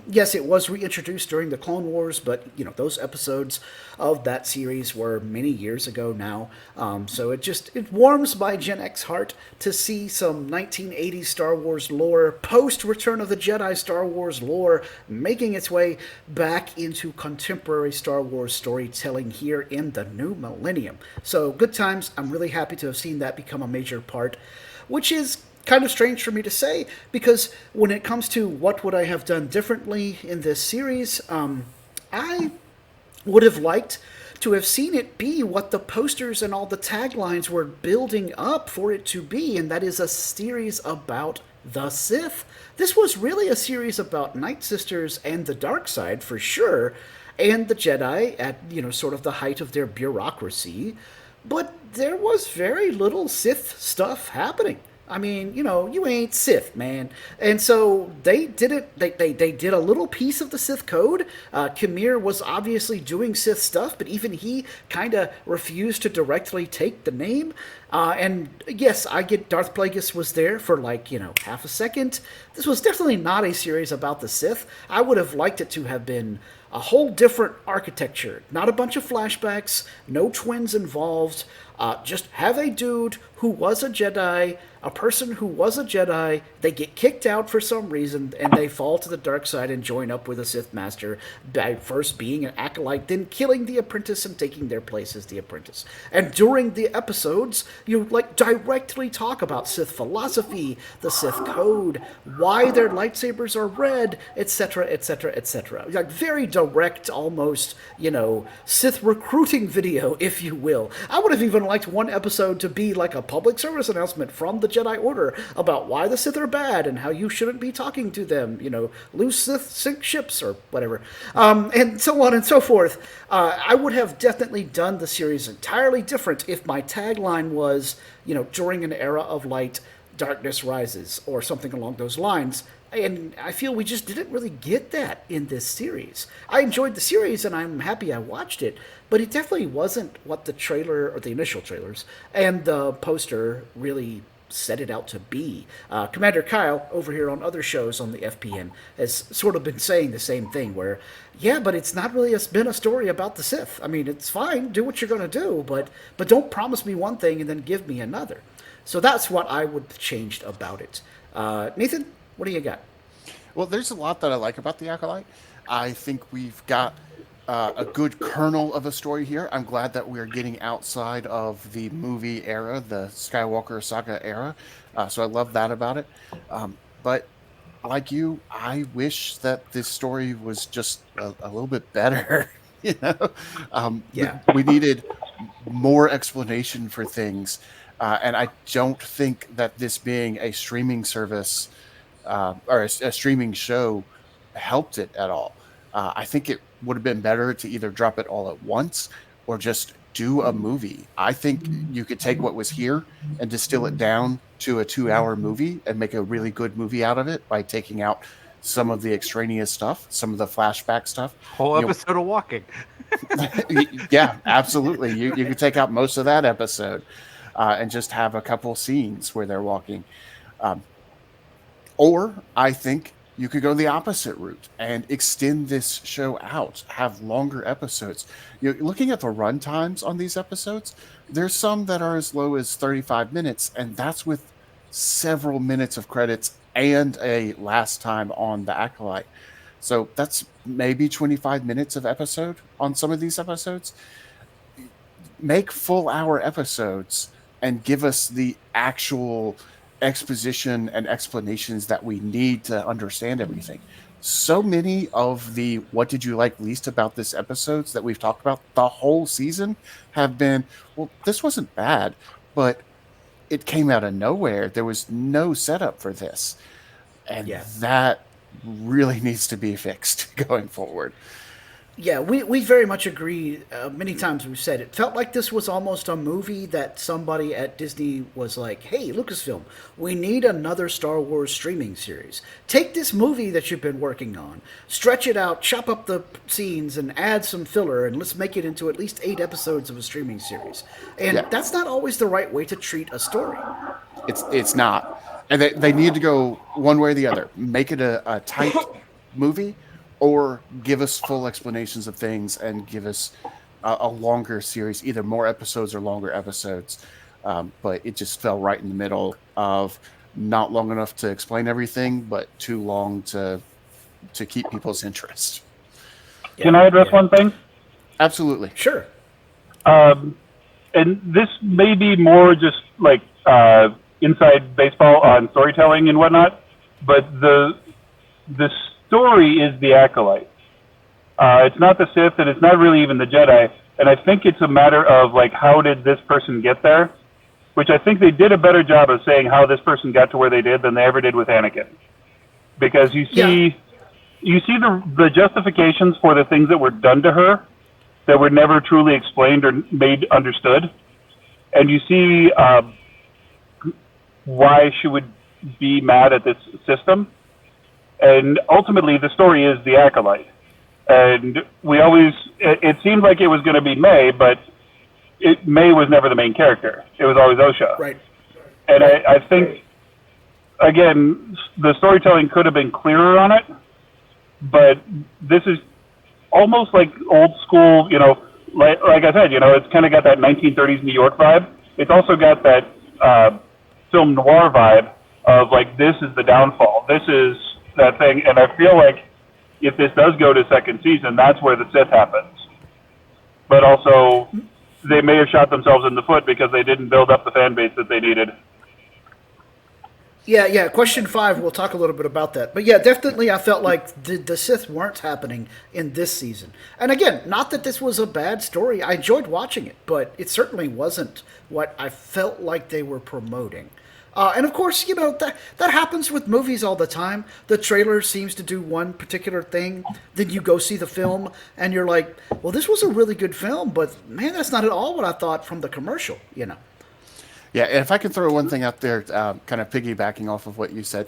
Yes, it was reintroduced during the Clone Wars, but, you know, those episodes of that series were many years ago now. So it warms my Gen X heart to see some 1980s Star Wars lore, post-Return of the Jedi Star Wars lore, making its way back into contemporary Star Wars storytelling here in the new millennium. So good times. I'm really happy to have seen that become a major part, which is kind of strange for me to say, because when it comes to what would I have done differently in this series, I would have liked to have seen it be what the posters and all the taglines were building up for it to be, and that is a series about the Sith. This was really a series about Nightsisters and the dark side, for sure, and the Jedi at, you know, sort of the height of their bureaucracy, but there was very little Sith stuff happening. I mean, you know, you ain't Sith, man. And so they did it. They did a little piece of the Sith code. Khmer was obviously doing Sith stuff, but even he kind of refused to directly take the name. And yes, I get Darth Plagueis was there for like, you know, half a second. This was definitely not a series about the Sith. I would have liked it to have been a whole different architecture. Not a bunch of flashbacks, no twins involved. Just have a dude who was a Jedi, a person who was a Jedi, they get kicked out for some reason, and they fall to the dark side and join up with a Sith Master by first being an Acolyte, then killing the apprentice and taking their place as the apprentice. And during the episodes, you directly talk about Sith philosophy, the Sith code, why their lightsabers are red, etc., etc., etc. Very direct, almost, Sith recruiting video, if you will. I would have even liked one episode to be like a public service announcement from the Jedi Order about why the Sith are bad and how you shouldn't be talking to them, lose Sith sink ships or whatever, and so on and so forth. I would have definitely done the series entirely different if my tagline was, during an era of light, darkness rises, or something along those lines. And I feel we just didn't really get that in this series. I enjoyed the series, and I'm happy I watched it, but it definitely wasn't what the trailer, or the initial trailers, and the poster really set it out to be. Commander Kyle, over here on other shows on the FPN, has sort of been saying the same thing, where, yeah, but it's not really been a story about the Sith. I mean, it's fine, do what you're going to do, but don't promise me one thing and then give me another. So that's what I would have changed about it. Nathan, what do you got? Well, there's a lot that I like about the Acolyte. I think we've got a good kernel of a story here. I'm glad that we're getting outside of the movie era, the Skywalker saga era. So I love that about it. But like you, I wish that this story was just a little bit better. Yeah. We needed more explanation for things. And I don't think that this being a streaming service or a streaming show helped it at all. I think it would have been better to either drop it all at once or just do a movie. I think you could take what was here and distill it down to a 2-hour movie and make a really good movie out of it by taking out some of the extraneous stuff, some of the flashback stuff. Whole episode of walking. Yeah, absolutely. You could take out most of that episode and just have a couple scenes where they're walking. Or I think you could go the opposite route and extend this show out, have longer episodes. Looking at the run times on these episodes, there's some that are as low as 35 minutes, and that's with several minutes of credits and a last time on the Acolyte. So that's maybe 25 minutes of episode on some of these episodes. Make full hour episodes and give us the actual exposition and explanations that we need to understand everything. So many of the what did you like least about this episodes that we've talked about the whole season have been, well, this wasn't bad, but it came out of nowhere. There was no setup for this. And that really needs to be fixed going forward. Yeah, we very much agree. Many times we've said it felt like this was almost a movie that somebody at Disney was like, hey, Lucasfilm, we need another Star Wars streaming series. Take this movie that you've been working on, stretch it out, chop up the scenes, and add some filler, and let's make it into at least 8 episodes of a streaming series. And that's not always the right way to treat a story. It's not. And they need to go one way or the other. Make it a tight movie, or give us full explanations of things and give us a longer series, either more episodes or longer episodes. But it just fell right in the middle of not long enough to explain everything, but too long to keep people's interest. Can I address one thing? Absolutely. Sure. And this may be more just like inside baseball on storytelling and whatnot, but the story is the Acolyte. It's not the Sith, and it's not really even the Jedi. And I think it's a matter of, like, how did this person get there? Which I think they did a better job of saying how this person got to where they did than they ever did with Anakin. Because you see the justifications for the things that were done to her that were never truly explained or made understood. And you see why she would be mad at this system. And ultimately, the story is the Acolyte. And it seemed like it was going to be May, but May was never the main character. It was always Osha. Right. And I think, again, the storytelling could have been clearer on it, but this is almost like old school, like I said, it's kind of got that 1930s New York vibe. It's also got that film noir vibe of like, this is the downfall. This is that thing. And I feel like if this does go to second season, that's where the Sith happens. But also, they may have shot themselves in the foot because they didn't build up the fan base that they needed. Yeah. Question 5, we'll talk a little bit about that. But yeah, definitely I felt like the Sith weren't happening in this season. And again, not that this was a bad story. I enjoyed watching it, but it certainly wasn't what I felt like they were promoting. And of course, that happens with movies all the time. The trailer seems to do one particular thing, then you go see the film, and you're like, well, this was a really good film, but man, that's not at all what I thought from the commercial, Yeah, and if I can throw one thing out there, kind of piggybacking off of what you said,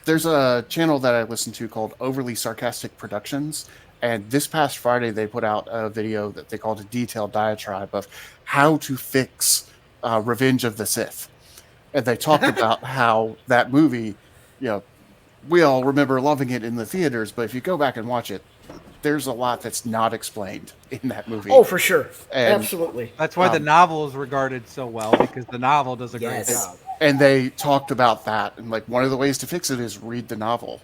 there's a channel that I listen to called Overly Sarcastic Productions, and this past Friday they put out a video that they called a detailed diatribe of how to fix Revenge of the Sith. And they talked about how that movie, we all remember loving it in the theaters, but if you go back and watch it, there's a lot that's not explained in that movie. Oh, for sure. And absolutely. That's why the novel is regarded so well, because the novel does a great job. And they talked about that. And like, one of the ways to fix it is read the novel.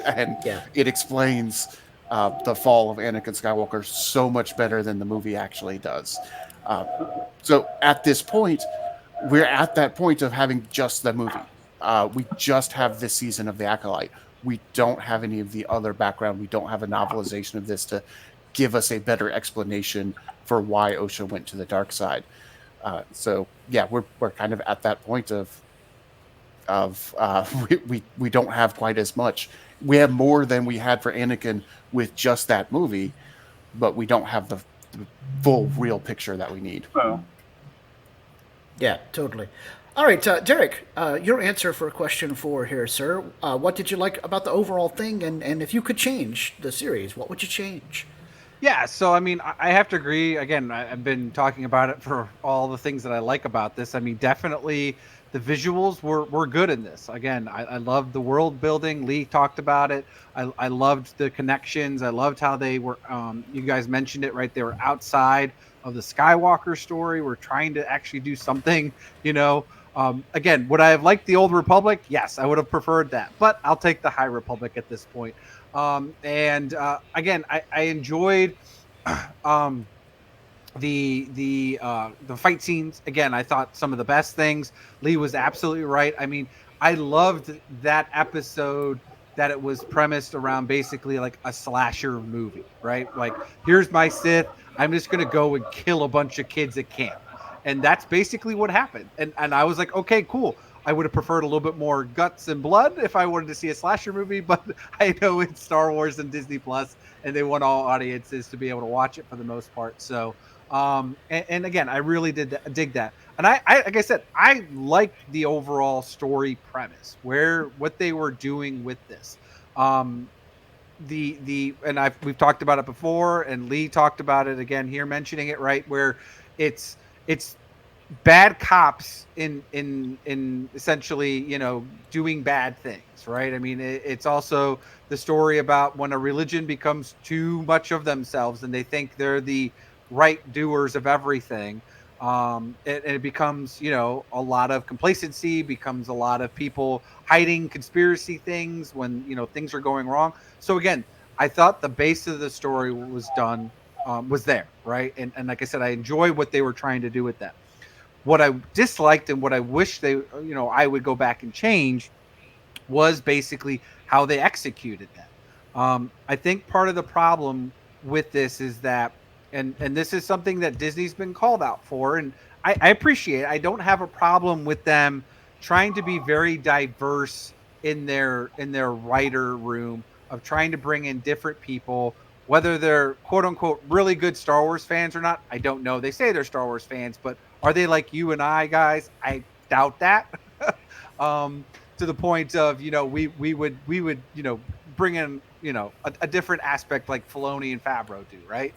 And it explains the fall of Anakin Skywalker so much better than the movie actually does. So at this point, we're at that point of having just the movie. We just have this season of The Acolyte. We don't have any of the other background. We don't have a novelization of this to give us a better explanation for why Osha went to the dark side. So yeah, we're kind of at that point of we don't have quite as much. We have more than we had for Anakin with just that movie, but we don't have the full real picture that we need. Oh. Yeah, totally. All right, Derrick, your answer for question 4 here, sir. What did you like about the overall thing? And if you could change the series, what would you change? Yeah, so I mean, I have to agree. Again, I've been talking about it for all the things that I like about this. I mean, definitely the visuals were good in this. Again, I loved the world building. Lee talked about it. I loved the connections. I loved how they were, you guys mentioned it, right? They were outside of the Skywalker story. We're trying to actually do something, again, would I have liked the Old Republic? Yes, I would have preferred that, but I'll take the High Republic at this point. Again, I enjoyed the fight scenes. Again, I thought some of the best things. Lee was absolutely right. I mean, I loved that episode that it was premised around basically like a slasher movie, right? Like, here's my Sith. I'm just going to go and kill a bunch of kids at camp. And that's basically what happened. And I was like, okay, cool. I would have preferred a little bit more guts and blood if I wanted to see a slasher movie, but I know it's Star Wars and Disney Plus, and they want all audiences to be able to watch it for the most part. So, and again, I really did dig that. And I like I said, I liked the overall story premise, what they were doing with this. We've talked about it before, and Lee talked about it again here, mentioning it, right, where it's bad cops in essentially, doing bad things, right? I mean, it's also the story about when a religion becomes too much of themselves and they think they're the right doers of everything. It becomes, a lot of complacency, becomes a lot of people hiding conspiracy things when, things are going wrong. So again, I thought the base of the story was done, was there, right? And like I said, I enjoy what they were trying to do with that. What I disliked and what I wish they, I would go back and change was basically how they executed that. I think part of the problem with this is that, and this is something that Disney's been called out for, and I appreciate it. I don't have a problem with them trying to be very diverse in their writer room of trying to bring in different people, whether they're quote unquote really good Star Wars fans or not. I don't know. They say they're Star Wars fans, but are they like you and I, guys? I doubt that. To the point of, we would bring in, a different aspect like Filoni and Favreau do, right?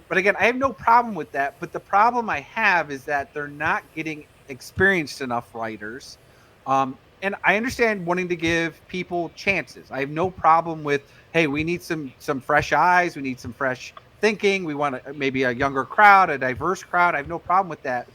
But again, I have no problem with that. But the problem I have is that they're not getting experienced enough writers. and I understand wanting to give people chances. I have no problem with, hey, we need some fresh eyes, we need some fresh thinking, we want maybe a younger crowd, a diverse crowd. I have no problem with that,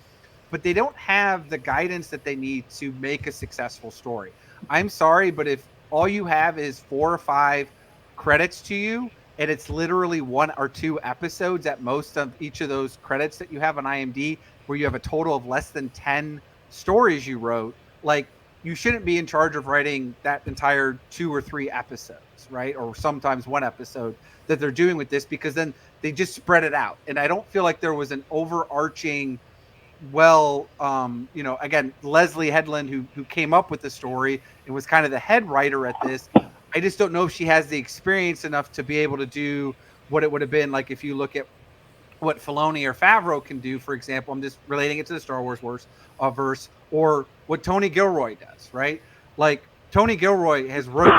but they don't have the guidance that they need to make a successful story. I'm sorry, but if all you have is 4 or 5 credits to you, and it's literally 1 or 2 episodes at most of each of those credits that you have on IMDb, where you have a total of less than 10 stories you wrote, like, you shouldn't be in charge of writing that entire 2 or 3 episodes, right? Or sometimes 1 episode that they're doing with this, because then they just spread it out. And I don't feel like there was an overarching, again, Leslie Headland, who came up with the story and was kind of the head writer at this. I just don't know if she has the experience enough to be able to do what it would have been like if you look at what Filoni or Favreau can do. For example, I'm just relating it to the Star Wars verse, or what Tony Gilroy does, right? Like, Tony Gilroy has wrote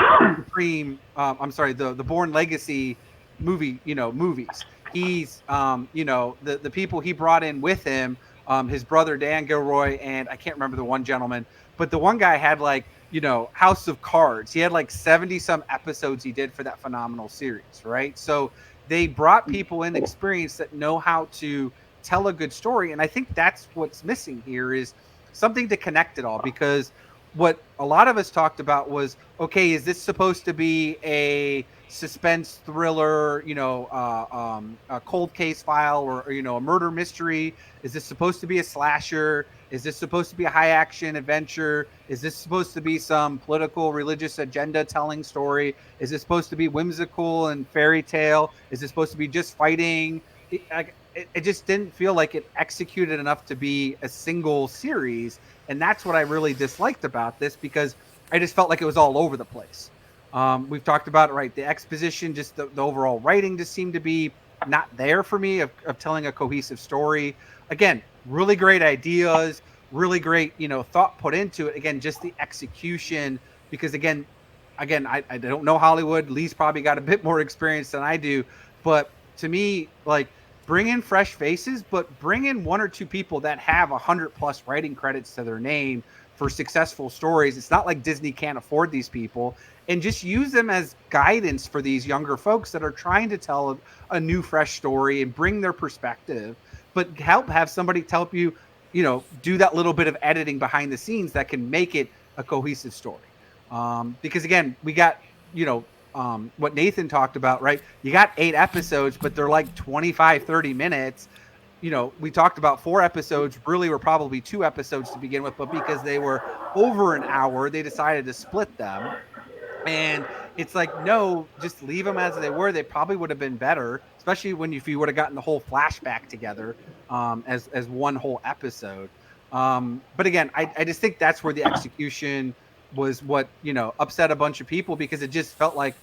the Bourne Legacy movies. He's, the people he brought in with him, his brother Dan Gilroy, and I can't remember the one gentleman, but the one guy had House of Cards. He had 70 some episodes he did for that phenomenal series, right? So they brought people in experience that know how to tell a good story. And I think that's what's missing here, is something to connect it all, because what a lot of us talked about was, okay, is this supposed to be a suspense thriller, a cold case file, or a murder mystery? Is this supposed to be a slasher? Is this supposed to be a high action adventure? Is this supposed to be some political, religious agenda telling story? Is this supposed to be whimsical and fairy tale? Is this supposed to be just fighting? It just didn't feel like it executed enough to be a single series. And that's what I really disliked about this, because I just felt like it was all over the place. We've talked about it, right? The exposition, just the overall writing just seemed to be not there for me of telling a cohesive story. Again, really great ideas, really great, thought put into it. Again, just the execution, because again, I don't know Hollywood. Lee's probably got a bit more experience than I do, but to me, bring in fresh faces, but bring in 1 or 2 people that have 100+ writing credits to their name for successful stories. It's not like Disney can't afford these people, and just use them as guidance for these younger folks that are trying to tell a new, fresh story and bring their perspective, but have somebody to help you, do that little bit of editing behind the scenes that can make it a cohesive story. Because again, we got, what Nathan talked about, right? You got 8 episodes, but they're 25, 30 minutes. We talked about 4 episodes, really were probably 2 episodes to begin with, but because they were over an hour, they decided to split them. And it's no, just leave them as they were. They probably would have been better, especially if you would have gotten the whole flashback together as one whole episode. But again, I just think that's where the execution was what, upset a bunch of people, because it just felt like,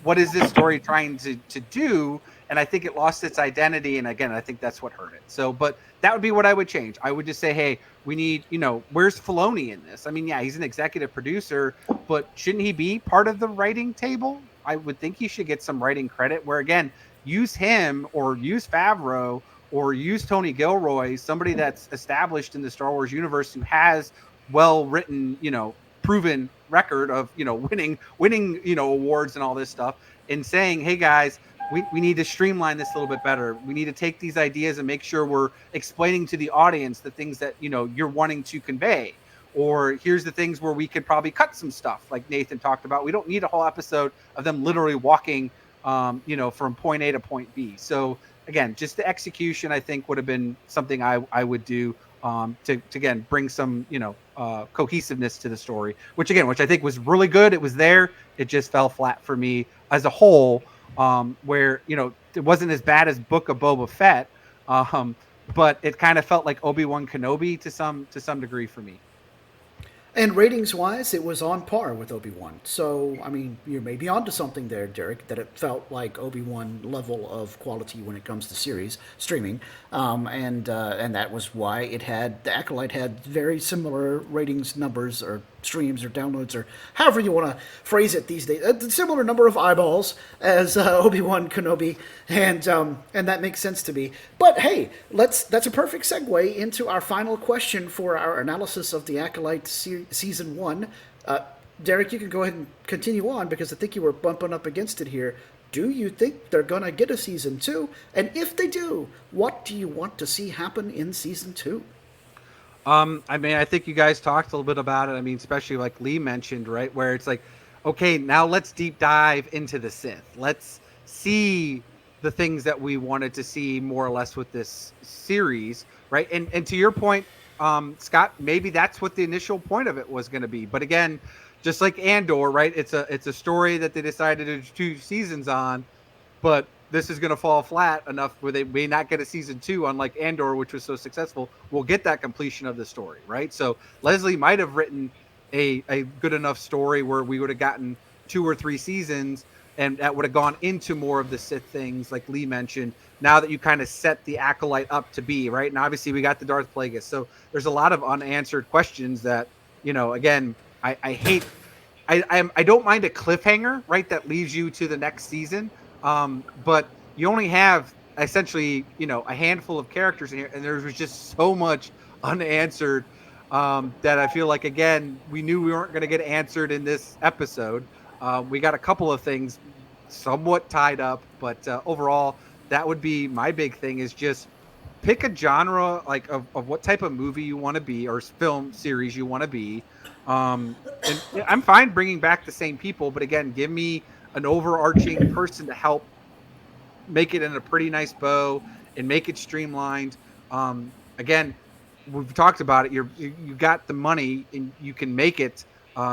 what is this story trying to do? And I think it lost its identity. And again, I think that's what hurt it. So, but that would be what I would change. I would just say, hey, we need, where's Filoni in this? I mean, yeah, he's an executive producer, but shouldn't he be part of the writing table? I would think he should get some writing credit, where again, use him or use Favreau or use Tony Gilroy, somebody that's established in the Star Wars universe, who has well-written, proven record of, winning, awards and all this stuff, and saying, hey guys, we need to streamline this a little bit better. We need to take these ideas and make sure we're explaining to the audience the things that, you're wanting to convey. Or here's the things where we could probably cut some stuff, like Nathan talked about. We don't need a whole episode of them literally walking, from point A to point B. So again, just the execution, I think, would have been something I would do to again bring some cohesiveness to the story, which I think was really good. It was there. It just fell flat for me as a whole, where it wasn't as bad as Book of Boba Fett, but it kind of felt like Obi-Wan Kenobi to some degree for me. And ratings-wise, it was on par with Obi-Wan. So, I mean, you're maybe onto something there, Derrick, that it felt like Obi-Wan level of quality when it comes to series streaming. And that was why the Acolyte had very similar ratings numbers, or streams or downloads or however you want to phrase it these days. A similar number of eyeballs as Obi-Wan Kenobi, and that makes sense to me. But hey, that's a perfect segue into our final question for our analysis of the Acolyte Season 1. Derrick, you can go ahead and continue on because I think you were bumping up against it here. Do you think they're going to get a Season 2? And if they do, what do you want to see happen in Season 2? I mean, I think you guys talked a little bit about it. I mean, especially like Lee mentioned, right? Where it's like, okay, now let's deep dive into the Sith. Let's see the things that we wanted to see more or less with this series, right? And to your point, Scott, maybe that's what the initial point of it was going to be. But again, just like Andor, right? It's a story that they decided to do 2 seasons on, but this is going to fall flat enough where they may not get a season 2, unlike Andor, which was so successful. We'll get that completion of the story, right? So Leslie might have written a good enough story where we would have gotten 2 or 3 seasons, and that would have gone into more of the Sith things, like Lee mentioned, now that you kind of set the Acolyte up to be, right? And obviously we got the Darth Plagueis. So there's a lot of unanswered questions that, again, I hate. I don't mind a cliffhanger, right? That leads you to the next season. But you only have essentially, a handful of characters in here, and there was just so much unanswered that I feel like, again, we knew we weren't going to get answered in this episode. We got a couple of things somewhat tied up, but overall, that would be my big thing, is just pick a genre like of what type of movie you want to be or film series you want to be. And I'm fine bringing back the same people, but again, give me an overarching person to help make it in a pretty nice bow and make it streamlined. Again, we've talked about it. You got the money and you can make it.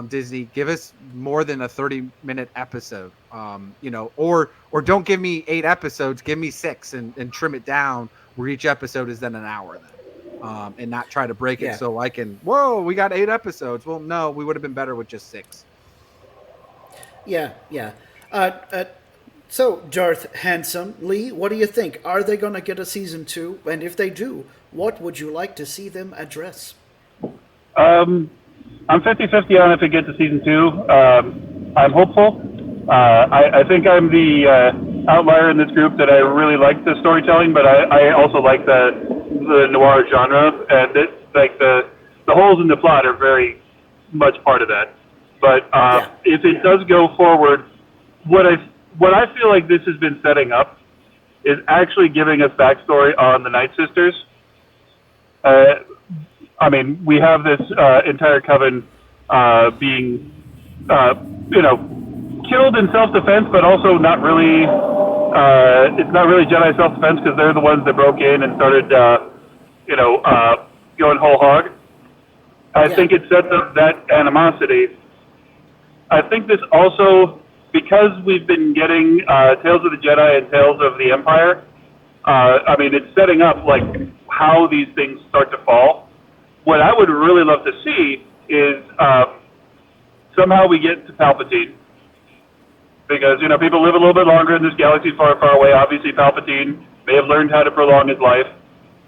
Disney, give us more than a 30-minute episode. Or don't give me 8 episodes. Give me 6 and trim it down where each episode is then an hour. And not try to break it so I can. Whoa, we got 8 episodes. Well, no, we would have been better with just 6. Yeah. So, Darth Handsome, Lee, what do you think? Are they going to get a season 2? And if they do, what would you like to see them address? I'm 50-50 on if it gets to season 2. I'm hopeful. I think I'm the outlier in this group that I really like the storytelling, but I also like the noir genre, and the holes in the plot are very much part of that. But if it does go forward, what I feel like this has been setting up is actually giving us backstory on the Nightsisters. I mean, we have this entire coven being, killed in self-defense, but also not really. It's not really Jedi self-defense because they're the ones that broke in and started, going whole hog. I think it sets up that animosity. I think this also, because we've been getting Tales of the Jedi and Tales of the Empire, it's setting up like how these things start to fall. What I would really love to see is somehow we get to Palpatine. Because, people live a little bit longer in this galaxy far, far away. Obviously, Palpatine may have learned how to prolong his life.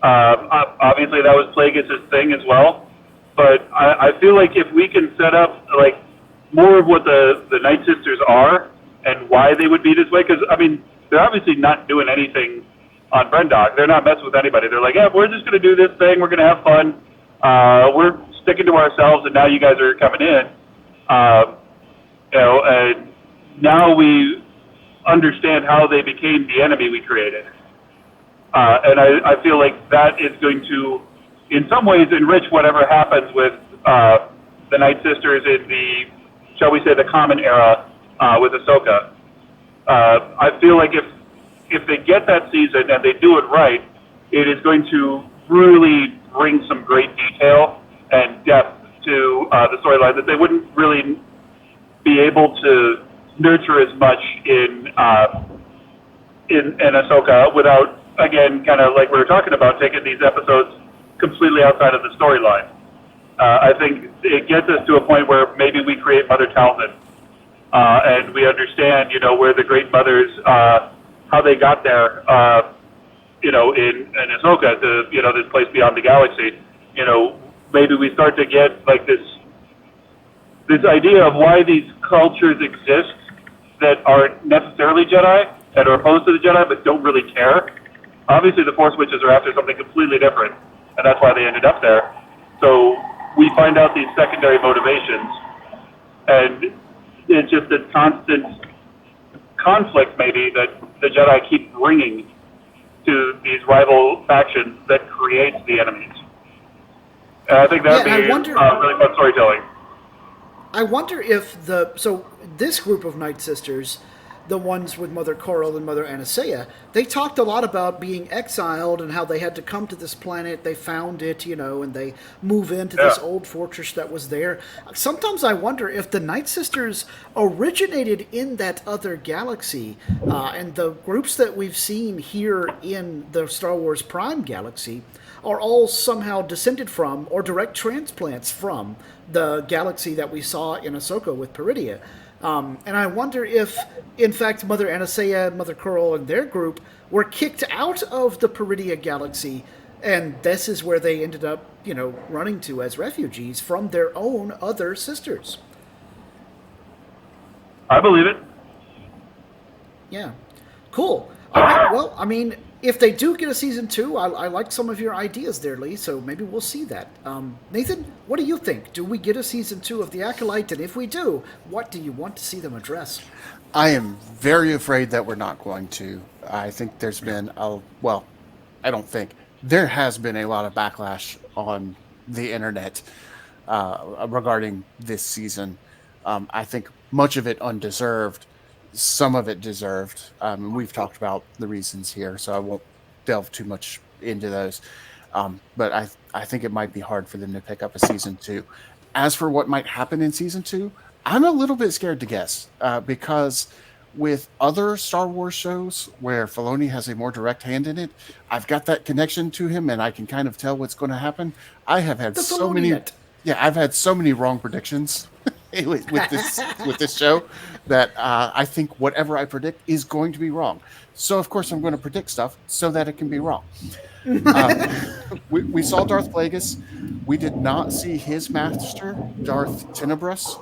Obviously, that was Plagueis' thing as well. But I feel like if we can set up, like, more of what the Nightsisters are and why they would be this way, because, they're obviously not doing anything on Brendok. They're not messing with anybody. They're like, we're just going to do this thing. We're going to have fun. We're sticking to ourselves, and now you guys are coming in. And now we understand how they became the enemy we created. And I feel like that is going to, in some ways, enrich whatever happens with the Nightsisters in the, shall we say, the common era with Ahsoka. I feel like if they get that season and they do it right, it is going to really bring some great detail and depth to the storyline that they wouldn't really be able to nurture as much in Ahsoka without, again, kind of like we were talking about, taking these episodes completely outside of the storyline. I think it gets us to a point where maybe we create Mother Talzin, and we understand, where the Great Mothers, how they got there, in Ahsoka, to, this place beyond the galaxy. Maybe we start to get like this this idea of why these cultures exist that aren't necessarily Jedi and are opposed to the Jedi but don't really care. Obviously, the Force Witches are after something completely different, and that's why they ended up there. So we find out these secondary motivations, and it's just this constant conflict, maybe, that the Jedi keep bringing to these rival factions that creates the enemies. And I think that would be really fun storytelling. I wonder if this group of Nightsisters, the ones with Mother Coral and Mother Anastasia, they talked a lot about being exiled and how they had to come to this planet. They found it, and they move into this old fortress that was there. Sometimes I wonder if the Nightsisters originated in that other galaxy, and the groups that we've seen here in the Star Wars Prime galaxy are all somehow descended from or direct transplants from the galaxy that we saw in Ahsoka with Peridia. And I wonder if, in fact, Mother Anastasia, Mother Coral, and their group were kicked out of the Peridia galaxy, and this is where they ended up, running to as refugees from their own other sisters. I believe it. Yeah. Cool. All right, well, I mean, if they do get a season 2, I like some of your ideas there, Lee, so maybe we'll see that. Nathan, what do you think? Do we get a season 2 of The Acolyte? And if we do, what do you want to see them address? I am very afraid that we're not going to. I think there's been there has been a lot of backlash on the internet regarding this season. I think much of it undeserved. Some of it deserved. We've talked about the reasons here, so I won't delve too much into those. But I think it might be hard for them to pick up a season 2. As for what might happen in season 2, I'm a little bit scared to guess because with other Star Wars shows where Filoni has a more direct hand in it, I've got that connection to him and I can kind of tell what's going to happen. I have had I've had so many wrong predictions with this show that I think whatever I predict is going to be wrong. So of course I'm going to predict stuff so that it can be wrong. We saw Darth Plagueis. We did not see his master, Darth Tenebrous.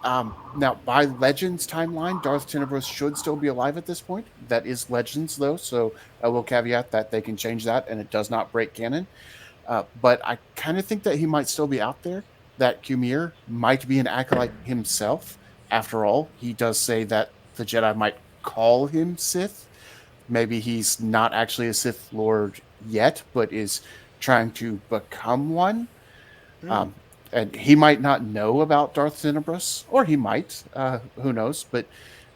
Now, by Legends timeline, Darth Tenebrous should still be alive at this point. That is Legends, though, so I will caveat that they can change that, and it does not break canon. But I kind of think that he might still be out there, that Kumir might be an Acolyte himself. After all, he does say that the Jedi might call him Sith. Maybe he's not actually a Sith Lord yet, but is trying to become one. And he might not know about Darth Tenebrous, or he might. Who knows? But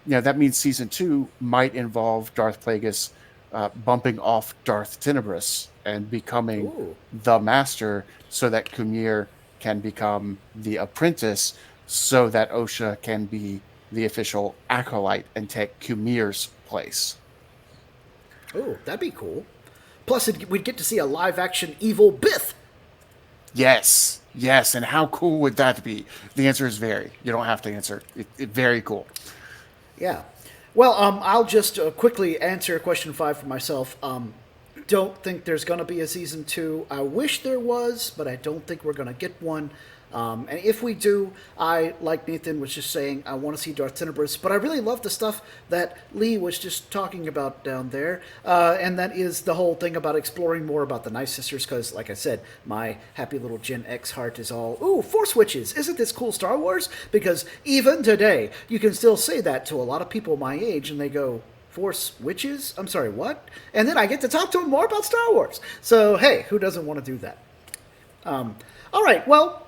that means season 2 might involve Darth Plagueis bumping off Darth Tenebrous and becoming the master, so that Kumir can become the apprentice, so that Osha can be the official Acolyte and take Kumir's place. Oh, that'd be cool. Plus, we'd get to see a live-action evil Bith. Yes, and how cool would that be? The answer is very. You don't have to answer. Very cool. Yeah. Well, I'll just quickly answer question 5 for myself. Don't think there's going to be a season 2. I wish there was, but I don't think we're going to get one. And if we do, like Nathan was just saying, I want to see Darth Tenebrous, but I really love the stuff that Lee was just talking about down there, and that is the whole thing about exploring more about the Nightsisters, because, like I said, my happy little Gen X heart is all, ooh, Force Witches, isn't this cool Star Wars? Because even today, you can still say that to a lot of people my age, and they go, Force Witches? I'm sorry, what? And then I get to talk to them more about Star Wars. So, hey, who doesn't want to do that? All right, well,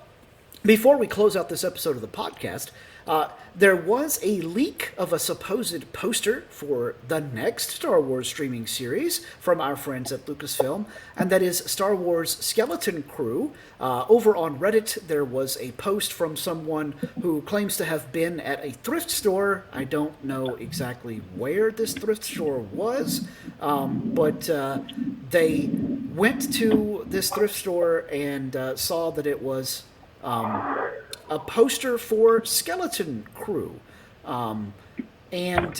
before we close out this episode of the podcast, there was a leak of a supposed poster for the next Star Wars streaming series from our friends at Lucasfilm, and that is Star Wars Skeleton Crew. Over on Reddit, there was a post from someone who claims to have been at a thrift store. I don't know exactly where this thrift store was, but they went to this thrift store and saw that it was a poster for Skeleton Crew. And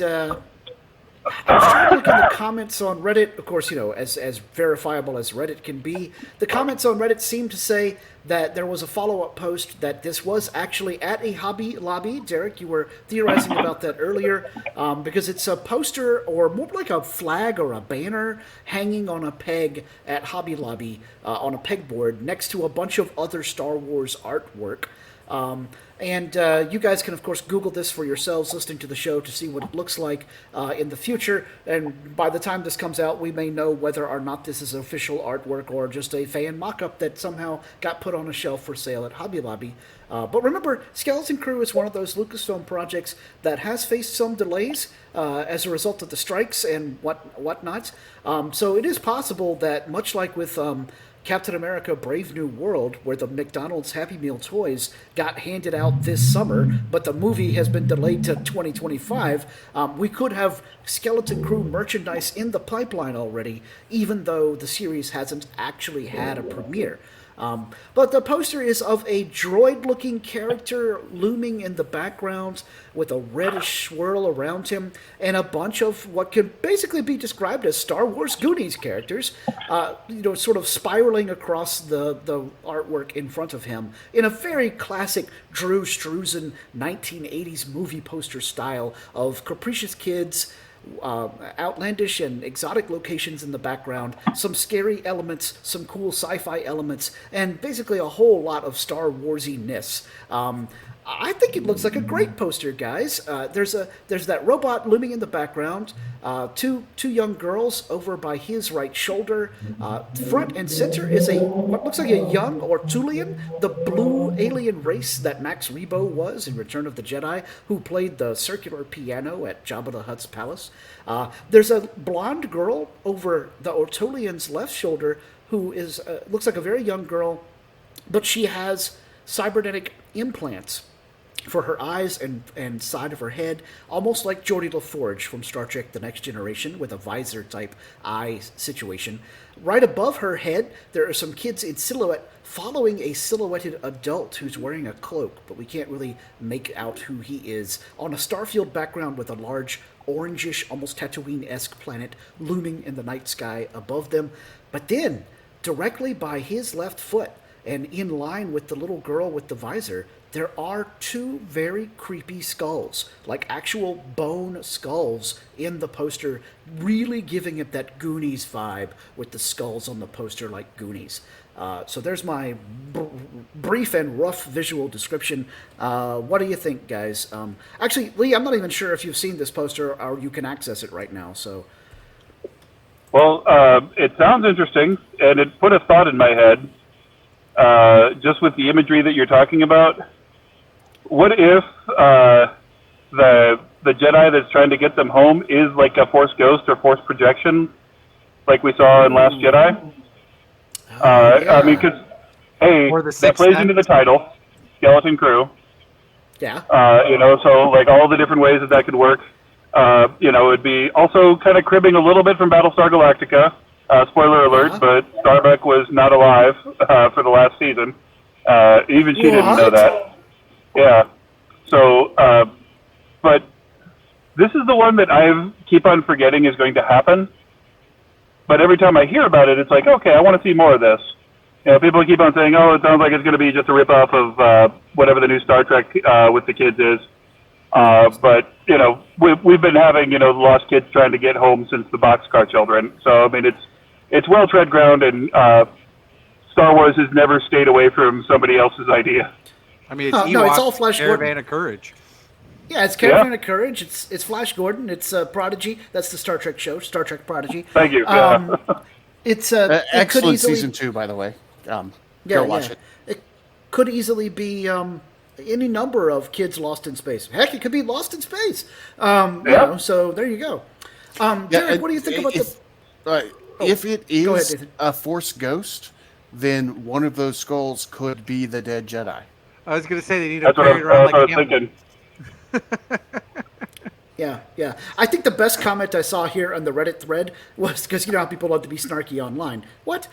I was trying to look in the comments on Reddit. Of course, as verifiable as Reddit can be, the comments on Reddit seem to say that there was a follow-up post that this was actually at a Hobby Lobby. Derrick, you were theorizing about that earlier, because it's a poster or more like a flag or a banner hanging on a peg at Hobby Lobby on a pegboard next to a bunch of other Star Wars artwork. And you guys can, of course, Google this for yourselves listening to the show to see what it looks like in the future. And by the time this comes out, we may know whether or not this is official artwork or just a fan mock-up that somehow got put on a shelf for sale at Hobby Lobby. But remember, Skeleton Crew is one of those Lucasfilm projects that has faced some delays as a result of the strikes and whatnot. So it is possible that, much like with Captain America Brave New World, where the McDonald's Happy Meal toys got handed out this summer, but the movie has been delayed to 2025, we could have Skeleton Crew merchandise in the pipeline already, even though the series hasn't actually had a premiere. But the poster is of a droid-looking character looming in the background with a reddish swirl around him and a bunch of what can basically be described as Star Wars Goonies characters, sort of spiraling across the artwork in front of him in a very classic Drew Struzan 1980s movie poster style of capricious kids, outlandish and exotic locations in the background, some scary elements, some cool sci-fi elements, and basically a whole lot of Star Warsiness. I think it looks like a great poster, guys. There's that robot looming in the background. Two young girls over by his right shoulder. Front and center is what looks like a young Ortulian, the blue alien race that Max Rebo was in Return of the Jedi, who played the circular piano at Jabba the Hutt's palace. There's a blonde girl over the Ortulian's left shoulder who is looks like a very young girl, but she has cybernetic implants for her eyes and side of her head, almost like Geordi LaForge from Star Trek The Next Generation with a visor-type eye situation. Right above her head, there are some kids in silhouette following a silhouetted adult who's wearing a cloak, but we can't really make out who he is, on a starfield background with a large orangish, almost Tatooine-esque planet looming in the night sky above them. But then, directly by his left foot, and in line with the little girl with the visor, there are two very creepy skulls, like actual bone skulls in the poster, really giving it that Goonies vibe with the skulls on the poster like Goonies. So there's my brief and rough visual description. What do you think, guys? Actually, Lee, I'm not even sure if you've seen this poster or you can access it right now. So, well, it sounds interesting, and it put a thought in my head, just with the imagery that you're talking about. What if the Jedi that's trying to get them home is like a Force ghost or Force projection, like we saw in Last Jedi? Yeah. I mean, because, hey, Or the that Sixth plays Sense. into the title, Skeleton Crew. Yeah. So like all the different ways that could work. It'd be also kind of cribbing a little bit from Battlestar Galactica. Spoiler alert, but Starbuck was not alive for the last season. Even she didn't know that. Yeah. So, but this is the one that I keep on forgetting is going to happen. But every time I hear about it, it's like, okay, I want to see more of this. People keep on saying, oh, it sounds like it's going to be just a ripoff of whatever the new Star Trek with the kids is. But, we've been having, lost kids trying to get home since the Boxcar Children. So, I mean, it's well-tread ground, and Star Wars has never stayed away from somebody else's idea. I mean, it's No, it's all Flash Caravan Gordon. of Courage. Yeah, it's Caravan of Courage. It's Flash Gordon. It's Prodigy. That's the Star Trek show, Star Trek Prodigy. Thank you. It's it could Excellent easily, season 2, by the way. Go watch it. It could easily be any number of kids lost in space. Heck, it could be Lost in Space. So there you go. Derrick, what do you think about if it go ahead, is Nathan. a Force ghost, then one of those skulls could be the dead Jedi. I was going to say they need to That's what carry it around I was like thinking. Yeah. I think the best comment I saw here on the Reddit thread was, because you know how people love to be snarky online. What?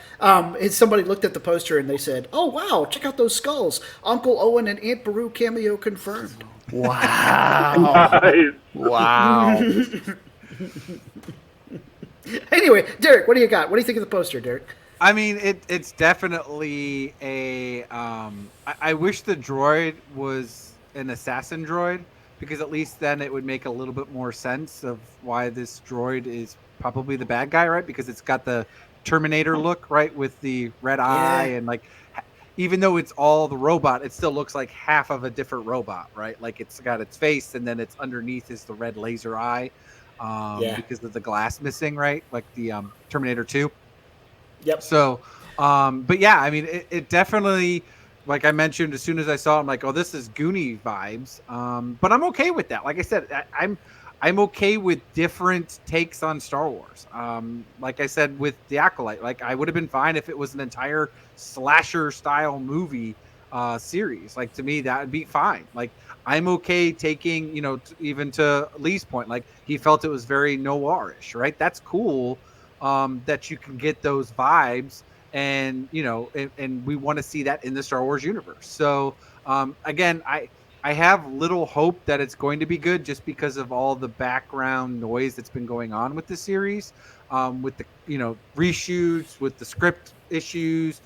Is somebody looked at the poster and they said, "Oh wow, check out those skulls! Uncle Owen and Aunt Beru cameo confirmed." Wow. Nice. Wow. Anyway, Derrick, what do you got? What do you think of the poster, Derrick? I mean, it's definitely a. I wish the droid was an assassin droid, because at least then it would make a little bit more sense of why this droid is probably the bad guy, right? Because it's got the Terminator look, right, with the red eye, and like, even though it's all the robot, it still looks like half of a different robot, right? Like it's got its face, and then it's underneath is the red laser eye, because of the glass missing, right? Like the Terminator 2. Yep. So, but yeah, I mean, it definitely, like I mentioned, as soon as I saw it, I'm like, oh, this is Goonie vibes. But I'm okay with that. Like I said, I'm okay with different takes on Star Wars. Like I said with the Acolyte, like I would have been fine if it was an entire slasher style movie series. Like to me, that would be fine. Like I'm okay taking, even to Lee's point, like he felt it was very noirish, right? That's cool. That you can get those vibes, and and we want to see that in the Star Wars universe. So again, I have little hope that it's going to be good, just because of all the background noise that's been going on with the series, with the reshoots, with the script issues,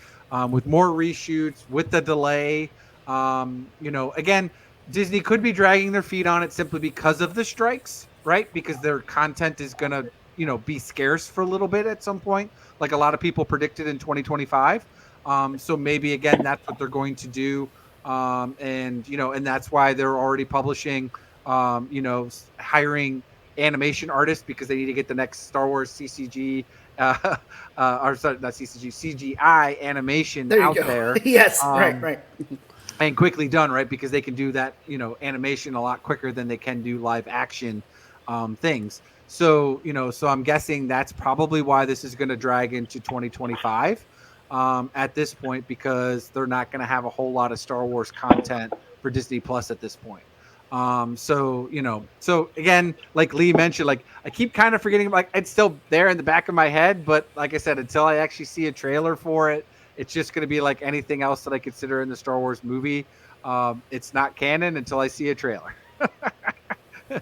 with more reshoots, with the delay. Again, Disney could be dragging their feet on it simply because of the strikes, right? Because their content is going to be scarce for a little bit at some point, like a lot of people predicted in 2025. So maybe again, that's what they're going to do. And that's why they're already publishing, hiring animation artists, because they need to get the next Star Wars CCG, or sorry, not CCG, CGI animation out there. Yes, right. And quickly done, right? Because they can do that, animation a lot quicker than they can do live action things. So, so I'm guessing that's probably why this is going to drag into 2025 at this point, because they're not going to have a whole lot of Star Wars content for Disney Plus at this point. So again, like Lee mentioned, like I keep kind of forgetting, like it's still there in the back of my head, but like I said, until I actually see a trailer for it, it's just going to be like anything else that I consider in the Star Wars movie. It's not canon until I see a trailer.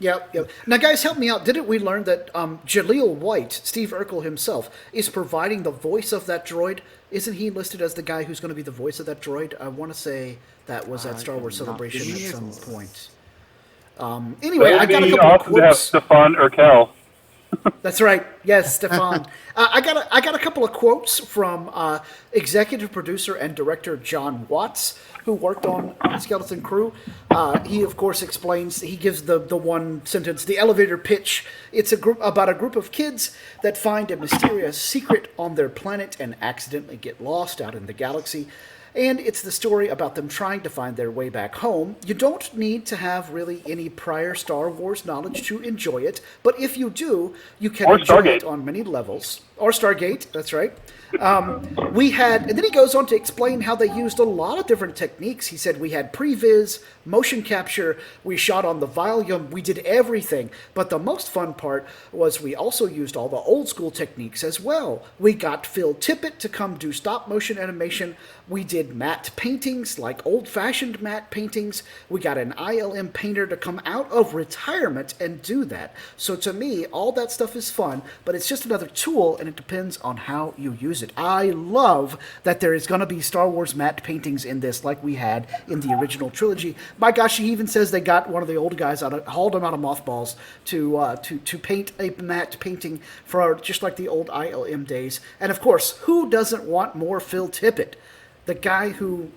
Yep. Now, guys, help me out. Didn't we learn that Jaleel White, Steve Urkel himself, is providing the voice of that droid? Isn't he listed as the guy who's going to be the voice of that droid? I want to say that was at Star Wars Celebration at some point. Anyway, I got a couple of quotes. To have Stefan Urkel. That's right. Yes, Stefan. I got a couple of quotes from executive producer and director John Watts, who worked on Skeleton Crew. He, of course, explains, he gives the one sentence, the elevator pitch. It's about a group of kids that find a mysterious secret on their planet and accidentally get lost out in the galaxy. And it's the story about them trying to find their way back home. You don't need to have really any prior Star Wars knowledge to enjoy it, but if you do, you can enjoy it on many levels. Or Stargate, that's right. And then he goes on to explain how they used a lot of different techniques. He said we had previs, motion capture, we shot on the volume, we did everything. But the most fun part was we also used all the old school techniques as well. We got Phil Tippett to come do stop motion animation. We did matte paintings, like old-fashioned matte paintings. We got an ILM painter to come out of retirement and do that. So to me, all that stuff is fun, but it's just another tool, and it depends on how you use it. I love that there is going to be Star Wars matte paintings in this, like we had in the original trilogy. My gosh, he even says they got one of the old guys hauled him out of mothballs to paint a matte painting for just like the old ILM days. And of course, who doesn't want more Phil Tippett? The guy who,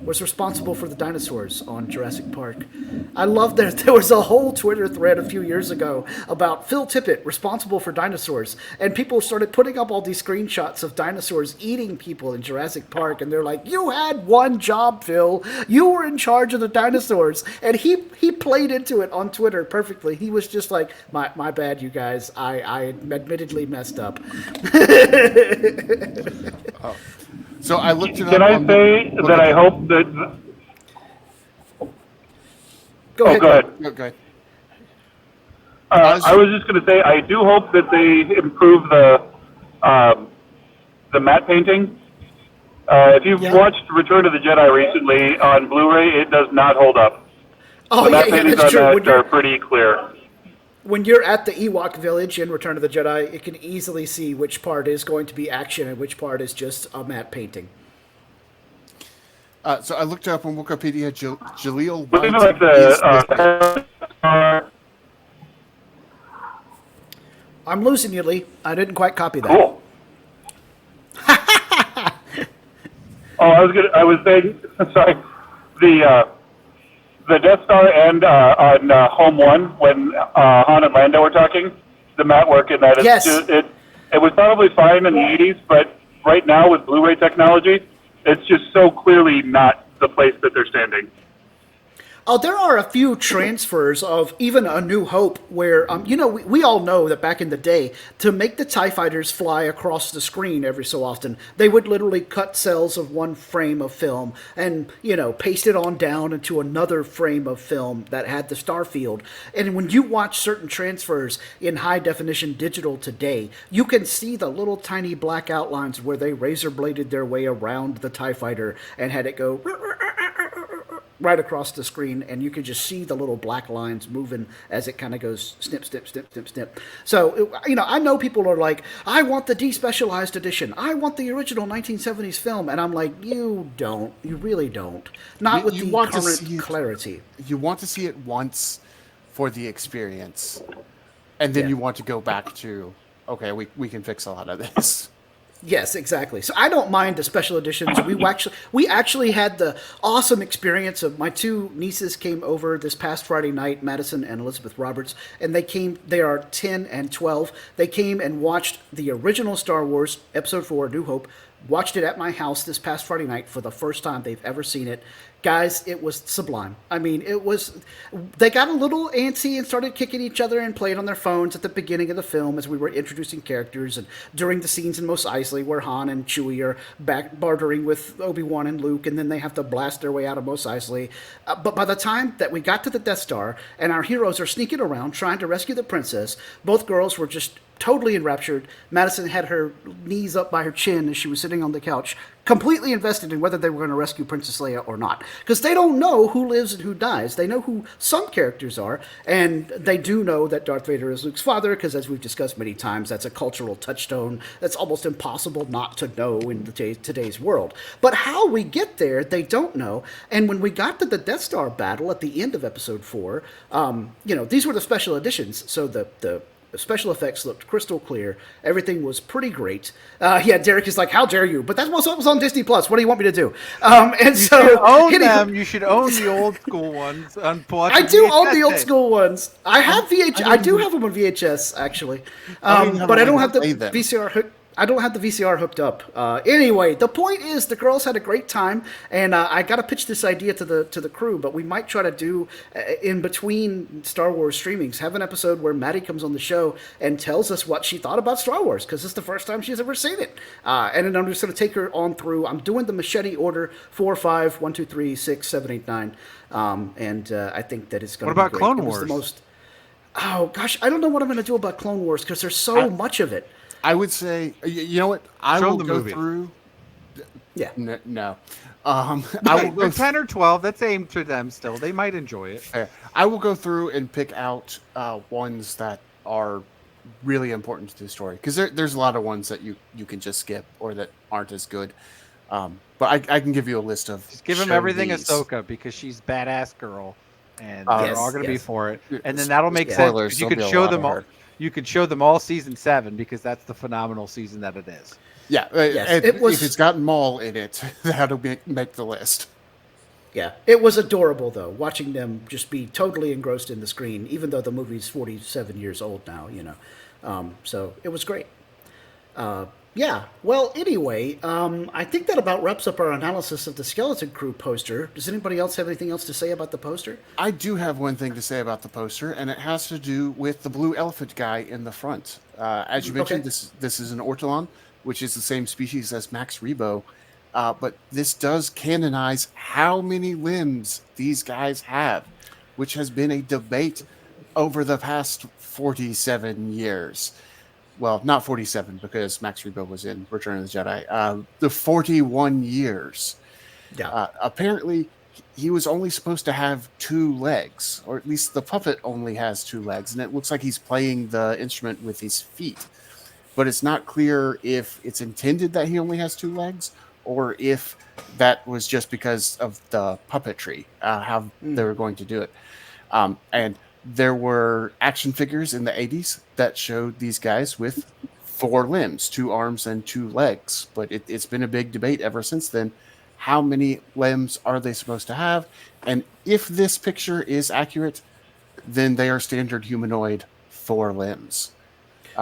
was responsible for the dinosaurs on Jurassic Park. I love that there was a whole Twitter thread a few years ago about Phil Tippett responsible for dinosaurs. And people started putting up all these screenshots of dinosaurs eating people in Jurassic Park. And they're like, you had one job, Phil. You were in charge of the dinosaurs. And he played into it on Twitter perfectly. He was just like, my bad, you guys. I admittedly messed up. Oh. So I looked it up. Can I say that I hope that... Go ahead. Go ahead. No, go ahead. I was just going to say, I do hope that they improve the matte painting. If you've watched Return of the Jedi recently on Blu-ray, it does not hold up. Oh, the matte paintings on that are pretty clear. When you're at the Ewok village in Return of the Jedi, you can easily see which part is going to be action and which part is just a matte painting. So I looked up on Wikipedia. Jaleel But White even like is I'm losing you, Lee. I didn't quite copy that. cool. I was saying, sorry, the Death Star and on Home One when Han and Lando were talking, the matte work in that is Yes. it was probably fine in the 80s, but right now with Blu-ray technology, it's just so clearly not the place that they're standing. Oh, there are a few transfers of even A New Hope where, we all know that back in the day, to make the TIE fighters fly across the screen every so often, they would literally cut cells of one frame of film and, paste it on down into another frame of film that had the star field. And when you watch certain transfers in high definition digital today, you can see the little tiny black outlines where they razor bladed their way around the TIE fighter and had it go right across the screen, and you can just see the little black lines moving as it kind of goes snip, snip, snip, snip, snip. So, I know people are like, I want the despecialized edition. I want the original 1970s film. And I'm like, you don't. You really don't. Not with the current clarity. You want to see it once for the experience, and then you want to go back to, okay, we can fix a lot of this. Yes, exactly. So I don't mind the special editions. We actually had the awesome experience of my two nieces came over this past Friday night, Madison and Elizabeth Roberts, and they are 10 and 12. They came and watched the original Star Wars Episode 4, New Hope, watched it at my house this past Friday night for the first time they've ever seen it. Guys, it was sublime. I mean, they got a little antsy and started kicking each other and playing on their phones at the beginning of the film as we were introducing characters and during the scenes in Mos Eisley where Han and Chewie are back bartering with Obi-Wan and Luke, and then they have to blast their way out of Mos Eisley. But by the time that we got to the Death Star and our heroes are sneaking around trying to rescue the princess, both girls were just totally enraptured. Madison had her knees up by her chin as she was sitting on the couch, completely invested in whether they were going to rescue Princess Leia or not. Because they don't know who lives and who dies. They know who some characters are, and they do know that Darth Vader is Luke's father, because as we've discussed many times, that's a cultural touchstone that's almost impossible not to know in today's world. But how we get there, they don't know. And when we got to the Death Star battle at the end of Episode 4, these were the special editions, so the special effects looked crystal clear. Everything was pretty great. Derrick is like, how dare you? But that's what was on Disney Plus. What do you want me to do? You should own them. You should own the old school ones. I do own the old school ones. I have VHS. I do have them on VHS, actually. But I don't have the VCR hook. I don't have the VCR hooked up. Anyway, the point is the girls had a great time, and I got to pitch this idea to the crew, but we might try to do, in between Star Wars streamings, have an episode where Maddie comes on the show and tells us what she thought about Star Wars, because it's the first time she's ever seen it. And then I'm just going to take her on through. I'm doing the machete order 4, 5, 1, 2, 3, 6, 7, 8, 9. And I think that it's going to be great. What about Clone Wars? Oh, gosh, I don't know what I'm going to do about Clone Wars, because there's so much of it. I would say, you know what? I will go movie. through. Yeah. No. I will go 10 or 12. That's aimed for them still. They might enjoy it. Fair. I will go through and pick out ones that are really important to the story, because there's a lot of ones that you can just skip or that aren't as good. But I can give you a list of. Just give them everything Ahsoka, because she's badass girl, and they're all going to be for it. And then that'll make sense. You could show them all. You could show them all season 7, because that's the phenomenal season that it is. Yeah, if it's got Maul in it, that'll make the list. Yeah, it was adorable, though, watching them just be totally engrossed in the screen, even though the movie's 47 years old now, So it was great. Well, anyway, I think that about wraps up our analysis of the Skeleton Crew poster. Does anybody else have anything else to say about the poster? I do have one thing to say about the poster, and it has to do with the blue elephant guy in the front. As you mentioned, this is an Ortolan, which is the same species as Max Rebo, but this does canonize how many limbs these guys have, which has been a debate over the past 47 years. Well, not 47, because Max Rebo was in Return of the Jedi. The 41 years. Yeah. Apparently, he was only supposed to have 2 legs, or at least the puppet only has 2 legs, and it looks like he's playing the instrument with his feet. But it's not clear if it's intended that he only has 2 legs, or if that was just because of the puppetry, how they were going to do it. And there were action figures in the 80s that showed these guys with 4 limbs, 2 arms and 2 legs. But it's been a big debate ever since then. How many limbs are they supposed to have? And if this picture is accurate, then they are standard humanoid 4 limbs.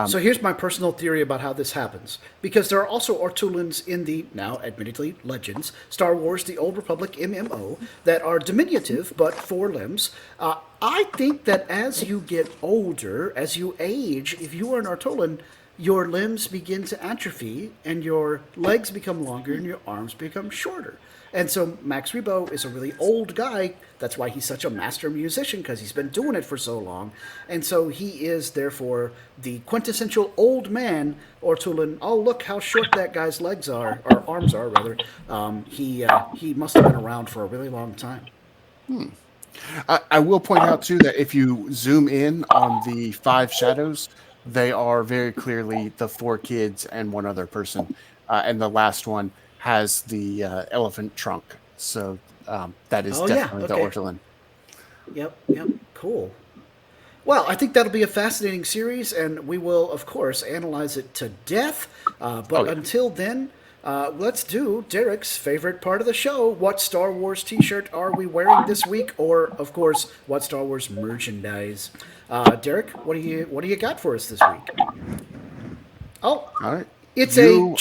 So here's my personal theory about how this happens. Because there are also Ortolans in the, now admittedly, Legends, Star Wars, The Old Republic MMO, that are diminutive, but 4 limbs. I think that as you get older, as you age, if you are an Ortolan, your limbs begin to atrophy, and your legs become longer, and your arms become shorter. And so Max Rebo is a really old guy. That's why he's such a master musician, because he's been doing it for so long. And so he is, therefore, the quintessential old man Ortolan. Oh, look how short that guy's legs are, or arms are, rather. He must have been around for a really long time. I will point out, too, that if you zoom in on the 5 shadows, they are very clearly the 4 kids and 1 other person. And the last one has the elephant trunk. So that is definitely the Ortolan. Yep, cool. Well, I think that'll be a fascinating series, and we will, of course, analyze it to death. Until then, let's do Derrick's favorite part of the show. What Star Wars t-shirt are we wearing this week? Or, of course, what Star Wars merchandise? Derrick, what do you got for us this week? Oh, all right. It's a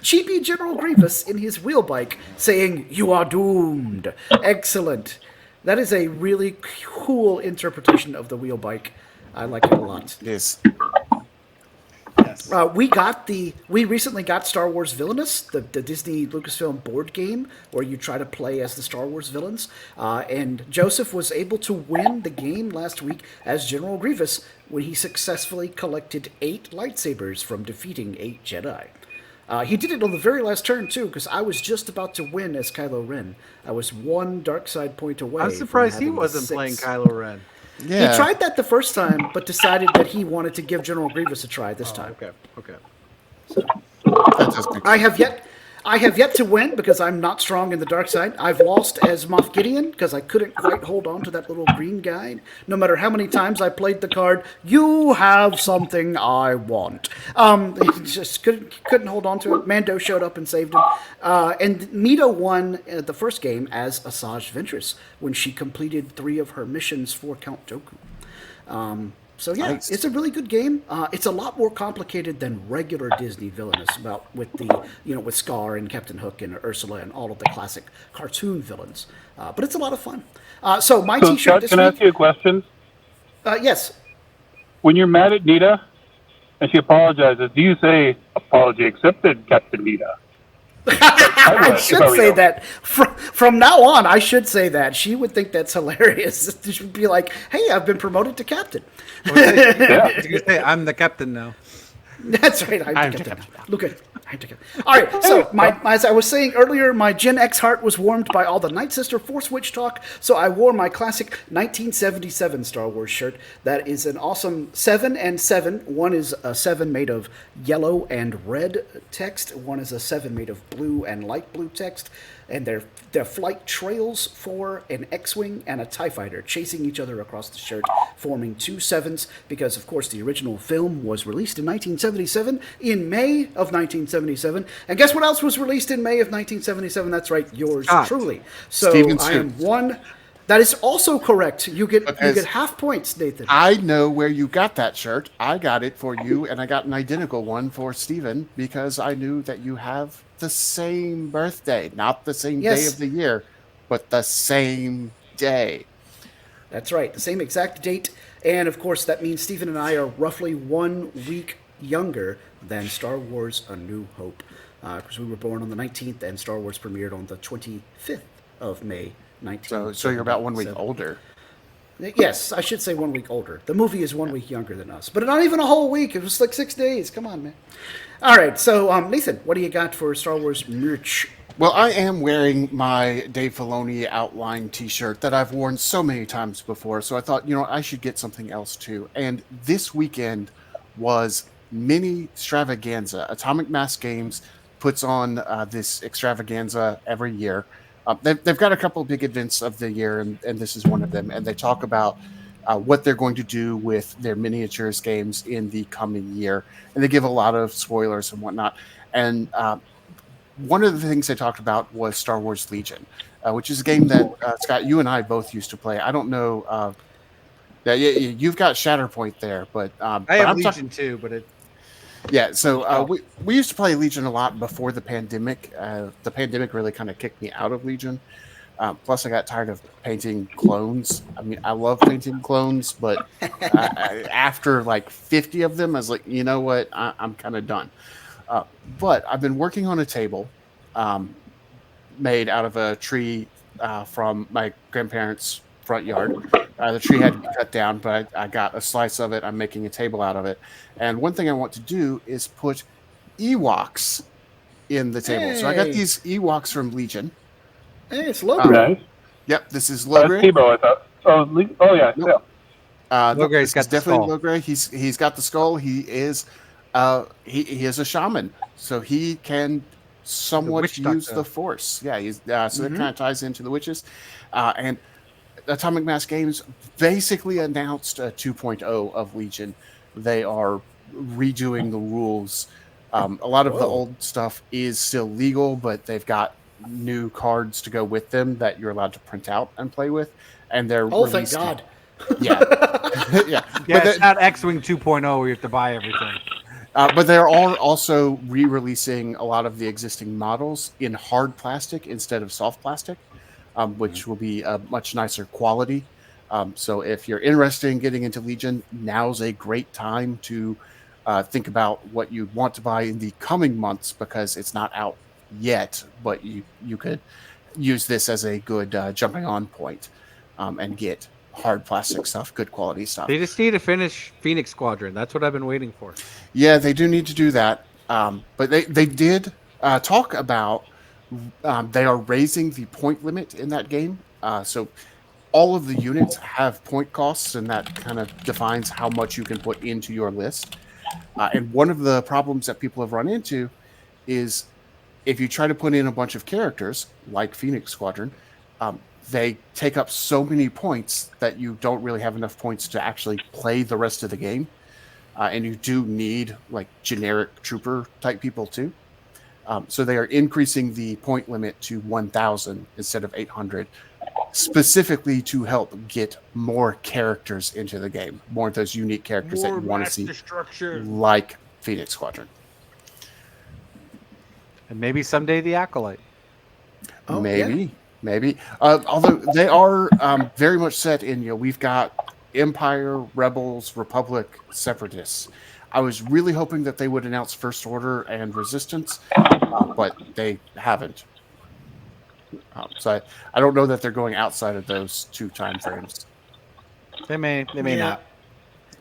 cheapy General Grievous in his wheel bike saying, "You are doomed." Excellent. That is a really cool interpretation of the wheel bike. I like it a lot. Yes. We recently got Star Wars Villainous, the Disney Lucasfilm board game where you try to play as the Star Wars villains. And Joseph was able to win the game last week as General Grievous when he successfully collected 8 lightsabers from defeating 8 Jedi. He did it on the very last turn, too, because I was just about to win as Kylo Ren. I was 1 dark side point away. I'm surprised he wasn't playing Kylo Ren. Yeah. He tried that the first time, but decided that he wanted to give General Grievous a try this time. Okay. I have yet to win because I'm not strong in the dark side. I've lost as Moff Gideon because I couldn't quite hold on to that little green guy. No matter how many times I played the card, "You have something I want." Just couldn't hold on to it. Mando showed up and saved him. And Mito won the first game as Asajj Ventress when she completed 3 of her missions for Count Dooku. So yeah, nice. It's a really good game. It's a lot more complicated than regular Disney Villainous, with Scar and Captain Hook and Ursula and all of the classic cartoon villains. But it's a lot of fun. So t-shirt Scott, this can week. I ask you a question? Yes. When you're mad at Nita and she apologizes, do you say "apology accepted, Captain Nita"? I should say that. From now on, I should say that. She would think that's hilarious. She would be like, "Hey, I've been promoted to captain." You say, "I'm the captain now." That's right. I'm the captain. Look at it. All right. So, as I was saying earlier, my Gen X heart was warmed by all the Nightsister Force Witch talk. So I wore my classic 1977 Star Wars shirt. That is an awesome 7 and 7. One is a 7 made of yellow and red text. One is a 7 made of blue and light blue text. And they're flight trails for an X-Wing and a TIE Fighter chasing each other across the shirt, forming 2 7s, because, of course, the original film was released in 1977, in May of 1977. And guess what else was released in May of 1977? That's right, yours truly. So I am one... That is also correct. You get half points, Nathan. I know where you got that shirt. I got it for you, and I got an identical one for Steven because I knew that you have the same birthday. Not the same day of the year, but the same day. That's right. The same exact date. And, of course, that means Steven and I are roughly 1 week younger than Star Wars A New Hope. Because we were born on the 19th, and Star Wars premiered on the 25th of May. So you're about 1 week older. Yes, I should say 1 week older. The movie is 1 week younger than us, but not even a whole week. It was like 6 days. Come on, man. All right, so Nathan, what do you got for Star Wars merch? Well, I am wearing my Dave Filoni outline T-shirt that I've worn so many times before, so I thought, I should get something else too. And this weekend was mini extravaganza. Atomic Mass Games puts on this extravaganza every year. They've got a couple of big events of the year, and this is one of them. And they talk about what they're going to do with their miniatures games in the coming year, and they give a lot of spoilers and whatnot. And one of the things they talked about was Star Wars Legion, which is a game that Scott, you and I both used to play. I don't know. You've got Shatterpoint there, but I have Legion too. But we used to play Legion a lot before the pandemic. The pandemic really kind of kicked me out of Legion. Plus, I got tired of painting clones. I mean, I love painting clones, but after like 50 of them, I was like, you know what? I'm kind of done. But I've been working on a table made out of a tree from my grandparents' front yard. The tree had to be cut down, but I got a slice of it. I'm making a table out of it. And one thing I want to do is put Ewoks in the table. Hey. So I got these Ewoks from Legion. Hey, it's Logan. Nice. Yep, this is That's Logray. Tebow, I thought. Oh yeah. Nope. Logray's got the definitely skull. Logray. He's got the skull. He is he is a shaman, so he can somewhat witch use doctor. the Force. Yeah, he's so that kind of ties into the witches. And Atomic Mass Games basically announced a 2.0 of Legion. They are redoing the rules. A lot of the old stuff is still legal, but they've got new cards to go with them that you're allowed to print out and play with. And they're Oh, thank God. Yeah, yeah. Yeah, But it's not X-Wing 2.0 where you have to buy everything. But they're all also re-releasing a lot of the existing models in hard plastic instead of soft plastic, which will be a much nicer quality. So if you're interested in getting into Legion, now's a great time to think about what you want to buy in the coming months, because it's not out yet, but you could use this as a good jumping on point and get hard plastic stuff, good quality stuff. They just need to finish Phoenix Squadron. That's what I've been waiting for. Yeah, they do need to do that. But they did talk about they are raising the point limit in that game. So all of the units have point costs, and that kind of defines how much you can put into your list. And one of the problems that people have run into is if you try to put in a bunch of characters, like Phoenix Squadron, they take up so many points that you don't really have enough points to actually play the rest of the game. And you do need like generic trooper type people too. So they are increasing the point limit to 1,000 instead of 800, specifically to help get more characters into the game, more of those unique characters that you want to see, like Phoenix Squadron. And maybe someday the Acolyte. Oh, Maybe. Although they are very much set in, we've got Empire, Rebels, Republic, Separatists. I was really hoping that they would announce First Order and Resistance, but they haven't. So I don't know that they're going outside of those two time frames. They may not.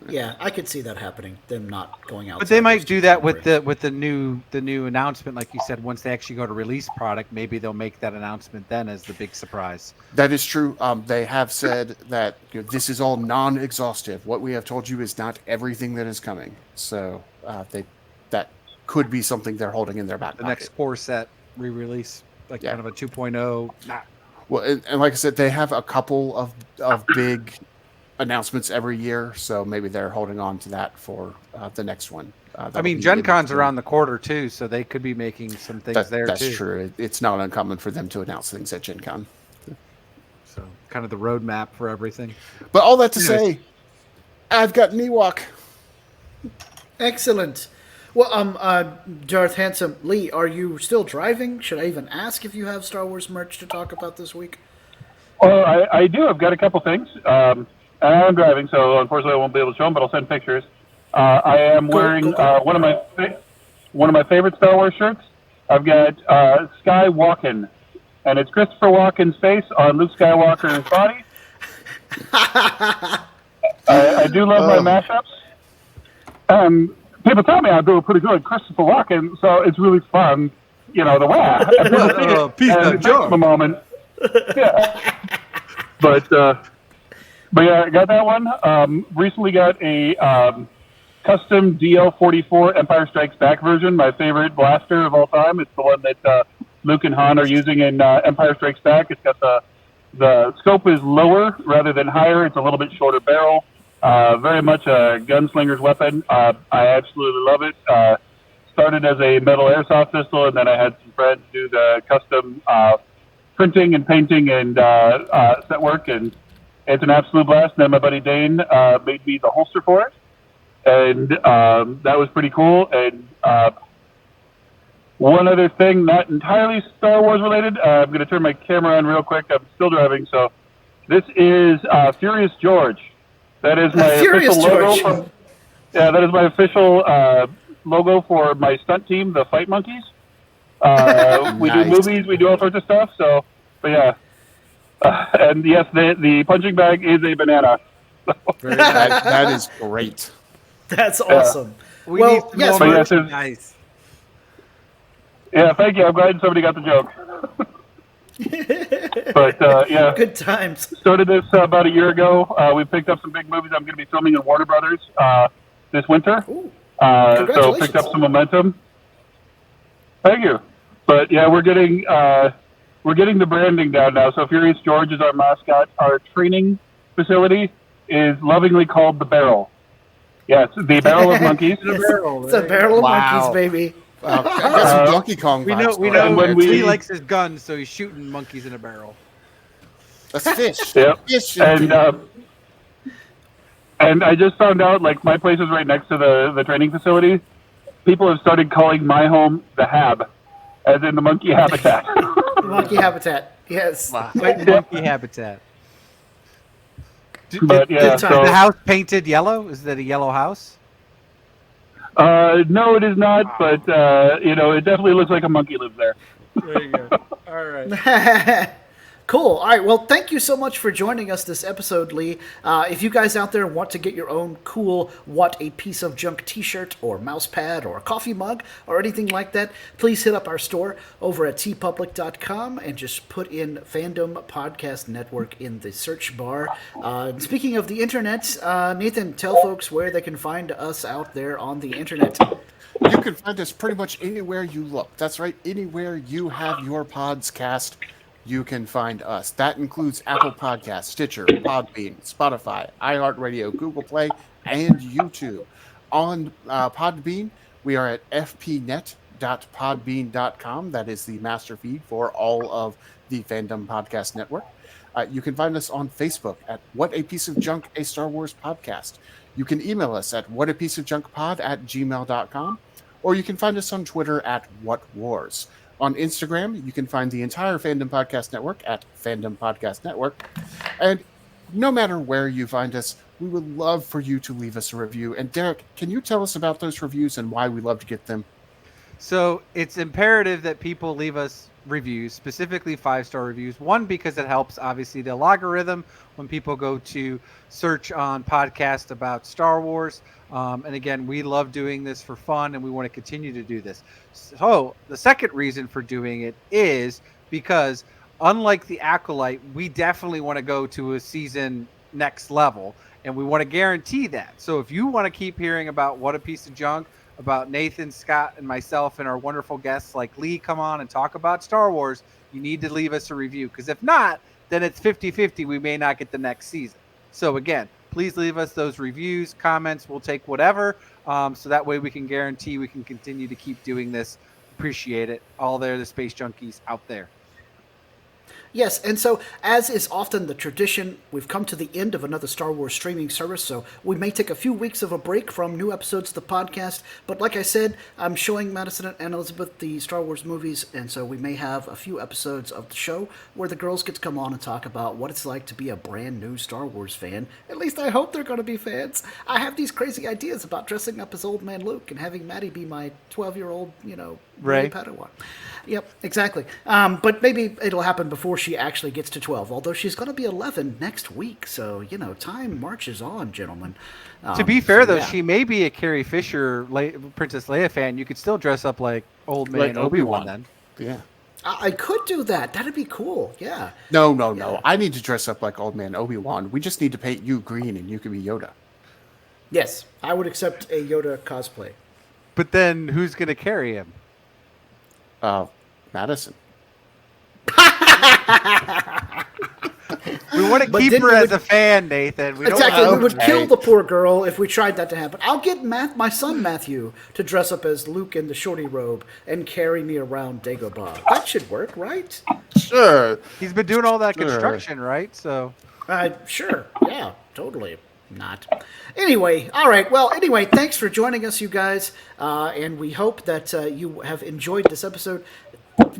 Yeah, I could see that happening. Them not going out. But they might do that with the new announcement, like you said. Once they actually go to release product, maybe they'll make that announcement then as the big surprise. That is true. They have said that this is all non-exhaustive. What we have told you is not everything that is coming. So that could be something they're holding in their back The pocket. next core set re-release, kind of a 2.0. Well, and like I said, they have a couple of big announcements every year, so maybe they're holding on to that for the next one. I mean, Gen Con's around the quarter too, so they could be making some things there too. That's true. It's not uncommon for them to announce things at Gen Con. So kind of the roadmap for everything. But all that to say, I've got an Ewok. Excellent. Well, Darth Handsome, Lee, are you still driving? Should I even ask if you have Star Wars merch to talk about this week? Well, I do. I've got a couple things. I'm driving, so unfortunately I won't be able to show them, but I'll send pictures. I am wearing one of my favorite Star Wars shirts. I've got Sky Walken, and it's Christopher Walken's face on Luke Skywalker's body. I do love my mashups. People tell me I do a pretty good Christopher Walken, so it's really fun the wow. Piece of junk. The moment. Yeah. But yeah, I got that one. Recently got a custom DL-44 Empire Strikes Back version, my favorite blaster of all time. It's the one that Luke and Han are using in Empire Strikes Back. It's got the scope is lower rather than higher. It's a little bit shorter barrel. Very much a gunslinger's weapon. I absolutely love it. Started as a metal airsoft pistol, and then I had some friends do the custom printing and painting and set work, and it's an absolute blast. And then my buddy Dane made me the holster for it, and that was pretty cool. And one other thing, not entirely Star Wars related, I'm going to turn my camera on real quick. I'm still driving, so this is Furious George. That is my official logo. That is my official logo for my stunt team, the Fight Monkeys. We do movies, we do all sorts of stuff. So, but yeah, and yes, the punching bag is a banana. That is great. That's awesome. Well, yes, nice. Yeah, thank you. I'm glad somebody got the joke. But yeah, good times. Started this about a year ago. We picked up some big movies. I'm going to be filming in Warner Brothers this winter. So picked up some momentum. Thank you. But yeah, we're getting the branding down now. So Furious George is our mascot. Our training facility is lovingly called the Barrel. Yes, the Barrel of Monkeys. It's a barrel of monkeys, baby. I got some Donkey Kong vibes. We know when he likes his guns, so he's shooting monkeys in a barrel. That's fish. Yep. Fish. And I just found out, like, my place is right next to the training facility. People have started calling my home the Hab, as in the monkey habitat. Monkey habitat, yes. Monkey habitat. But yeah, is the house painted yellow? Is that a yellow house? No, it is not. But it definitely looks like a monkey lives there. There you go. All right. Cool. All right. Well, thank you so much for joining us this episode, Lee. If you guys out there want to get your own cool What a Piece of Junk t-shirt or mouse pad or coffee mug or anything like that, please hit up our store over at tpublic.com and just put in Fandom Podcast Network in the search bar. Speaking of the internet, Nathan, tell folks where they can find us out there on the internet. You can find us pretty much anywhere you look. That's right. Anywhere you have your pods cast, you can find us. That includes Apple Podcasts, Stitcher, Podbean, Spotify, iHeartRadio, Google Play, and YouTube. On Podbean, we are at fpnet.podbean.com. That is the master feed for all of the Fandom Podcast Network. You can find us on Facebook at What a Piece of Junk, a Star Wars podcast. You can email us at whatapieceofjunkpod@gmail.com, or you can find us on Twitter at WhatWars. On Instagram, you can find the entire Fandom Podcast Network at Fandom Podcast Network. And no matter where you find us, we would love for you to leave us a review. And Derek, can you tell us about those reviews and why we love to get them? So it's imperative that people leave us reviews, specifically 5-star reviews. One, because it helps, obviously, the algorithm when people go to search on podcasts about Star Wars. And again, we love doing this for fun, and we want to continue to do this. So the second reason for doing it is because, unlike the Acolyte, we definitely want to go to a season next level, and we want to guarantee that. So if you want to keep hearing about What a Piece of Junk, about Nathan, Scott, and myself, and our wonderful guests like Lee come on and talk about Star Wars, you need to leave us a review. Because if not, then it's 50-50. We may not get the next season. So again, please leave us those reviews, comments. We'll take whatever. So that way we can guarantee we can continue to keep doing this. Appreciate it. All there, the space junkies out there. Yes, and so, as is often the tradition, we've come to the end of another Star Wars streaming service, so we may take a few weeks of a break from new episodes of the podcast, but like I said, I'm showing Madison and Elizabeth the Star Wars movies, and so we may have a few episodes of the show where the girls get to come on and talk about what it's like to be a brand new Star Wars fan. At least I hope they're going to be fans. I have these crazy ideas about dressing up as Old Man Luke and having Maddie be my 12-year-old, Ray Padawan. Yep, exactly. But maybe it'll happen before she actually gets to 12, although she's going to be 11 next week. So, time marches on, gentlemen. To be fair, though, she may be a Carrie Fisher Princess Leia fan. You could still dress up like Old Man Obi-Wan then. Yeah. I could do that. That'd be cool. Yeah. No. I need to dress up like Old Man Obi-Wan. We just need to paint you green and you can be Yoda. Yes, I would accept a Yoda cosplay. But then who's going to carry him? Madison. We want to keep her as a fan, Nathan. We Exactly. don't We would kill the poor girl if we tried that to happen. I'll get my son Matthew to dress up as Luke in the shorty robe and carry me around Dagobah. That should work, right? Sure. He's been doing all that construction, right? So. Sure. Yeah, totally. Not. Anyway, all right. Well, anyway, thanks for joining us, you guys. And we hope that you have enjoyed this episode.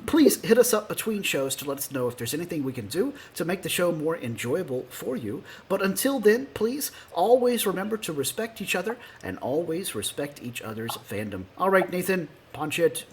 Please hit us up between shows to let us know if there's anything we can do to make the show more enjoyable for you. But until then, please always remember to respect each other and always respect each other's fandom. All right, Nathan, punch it.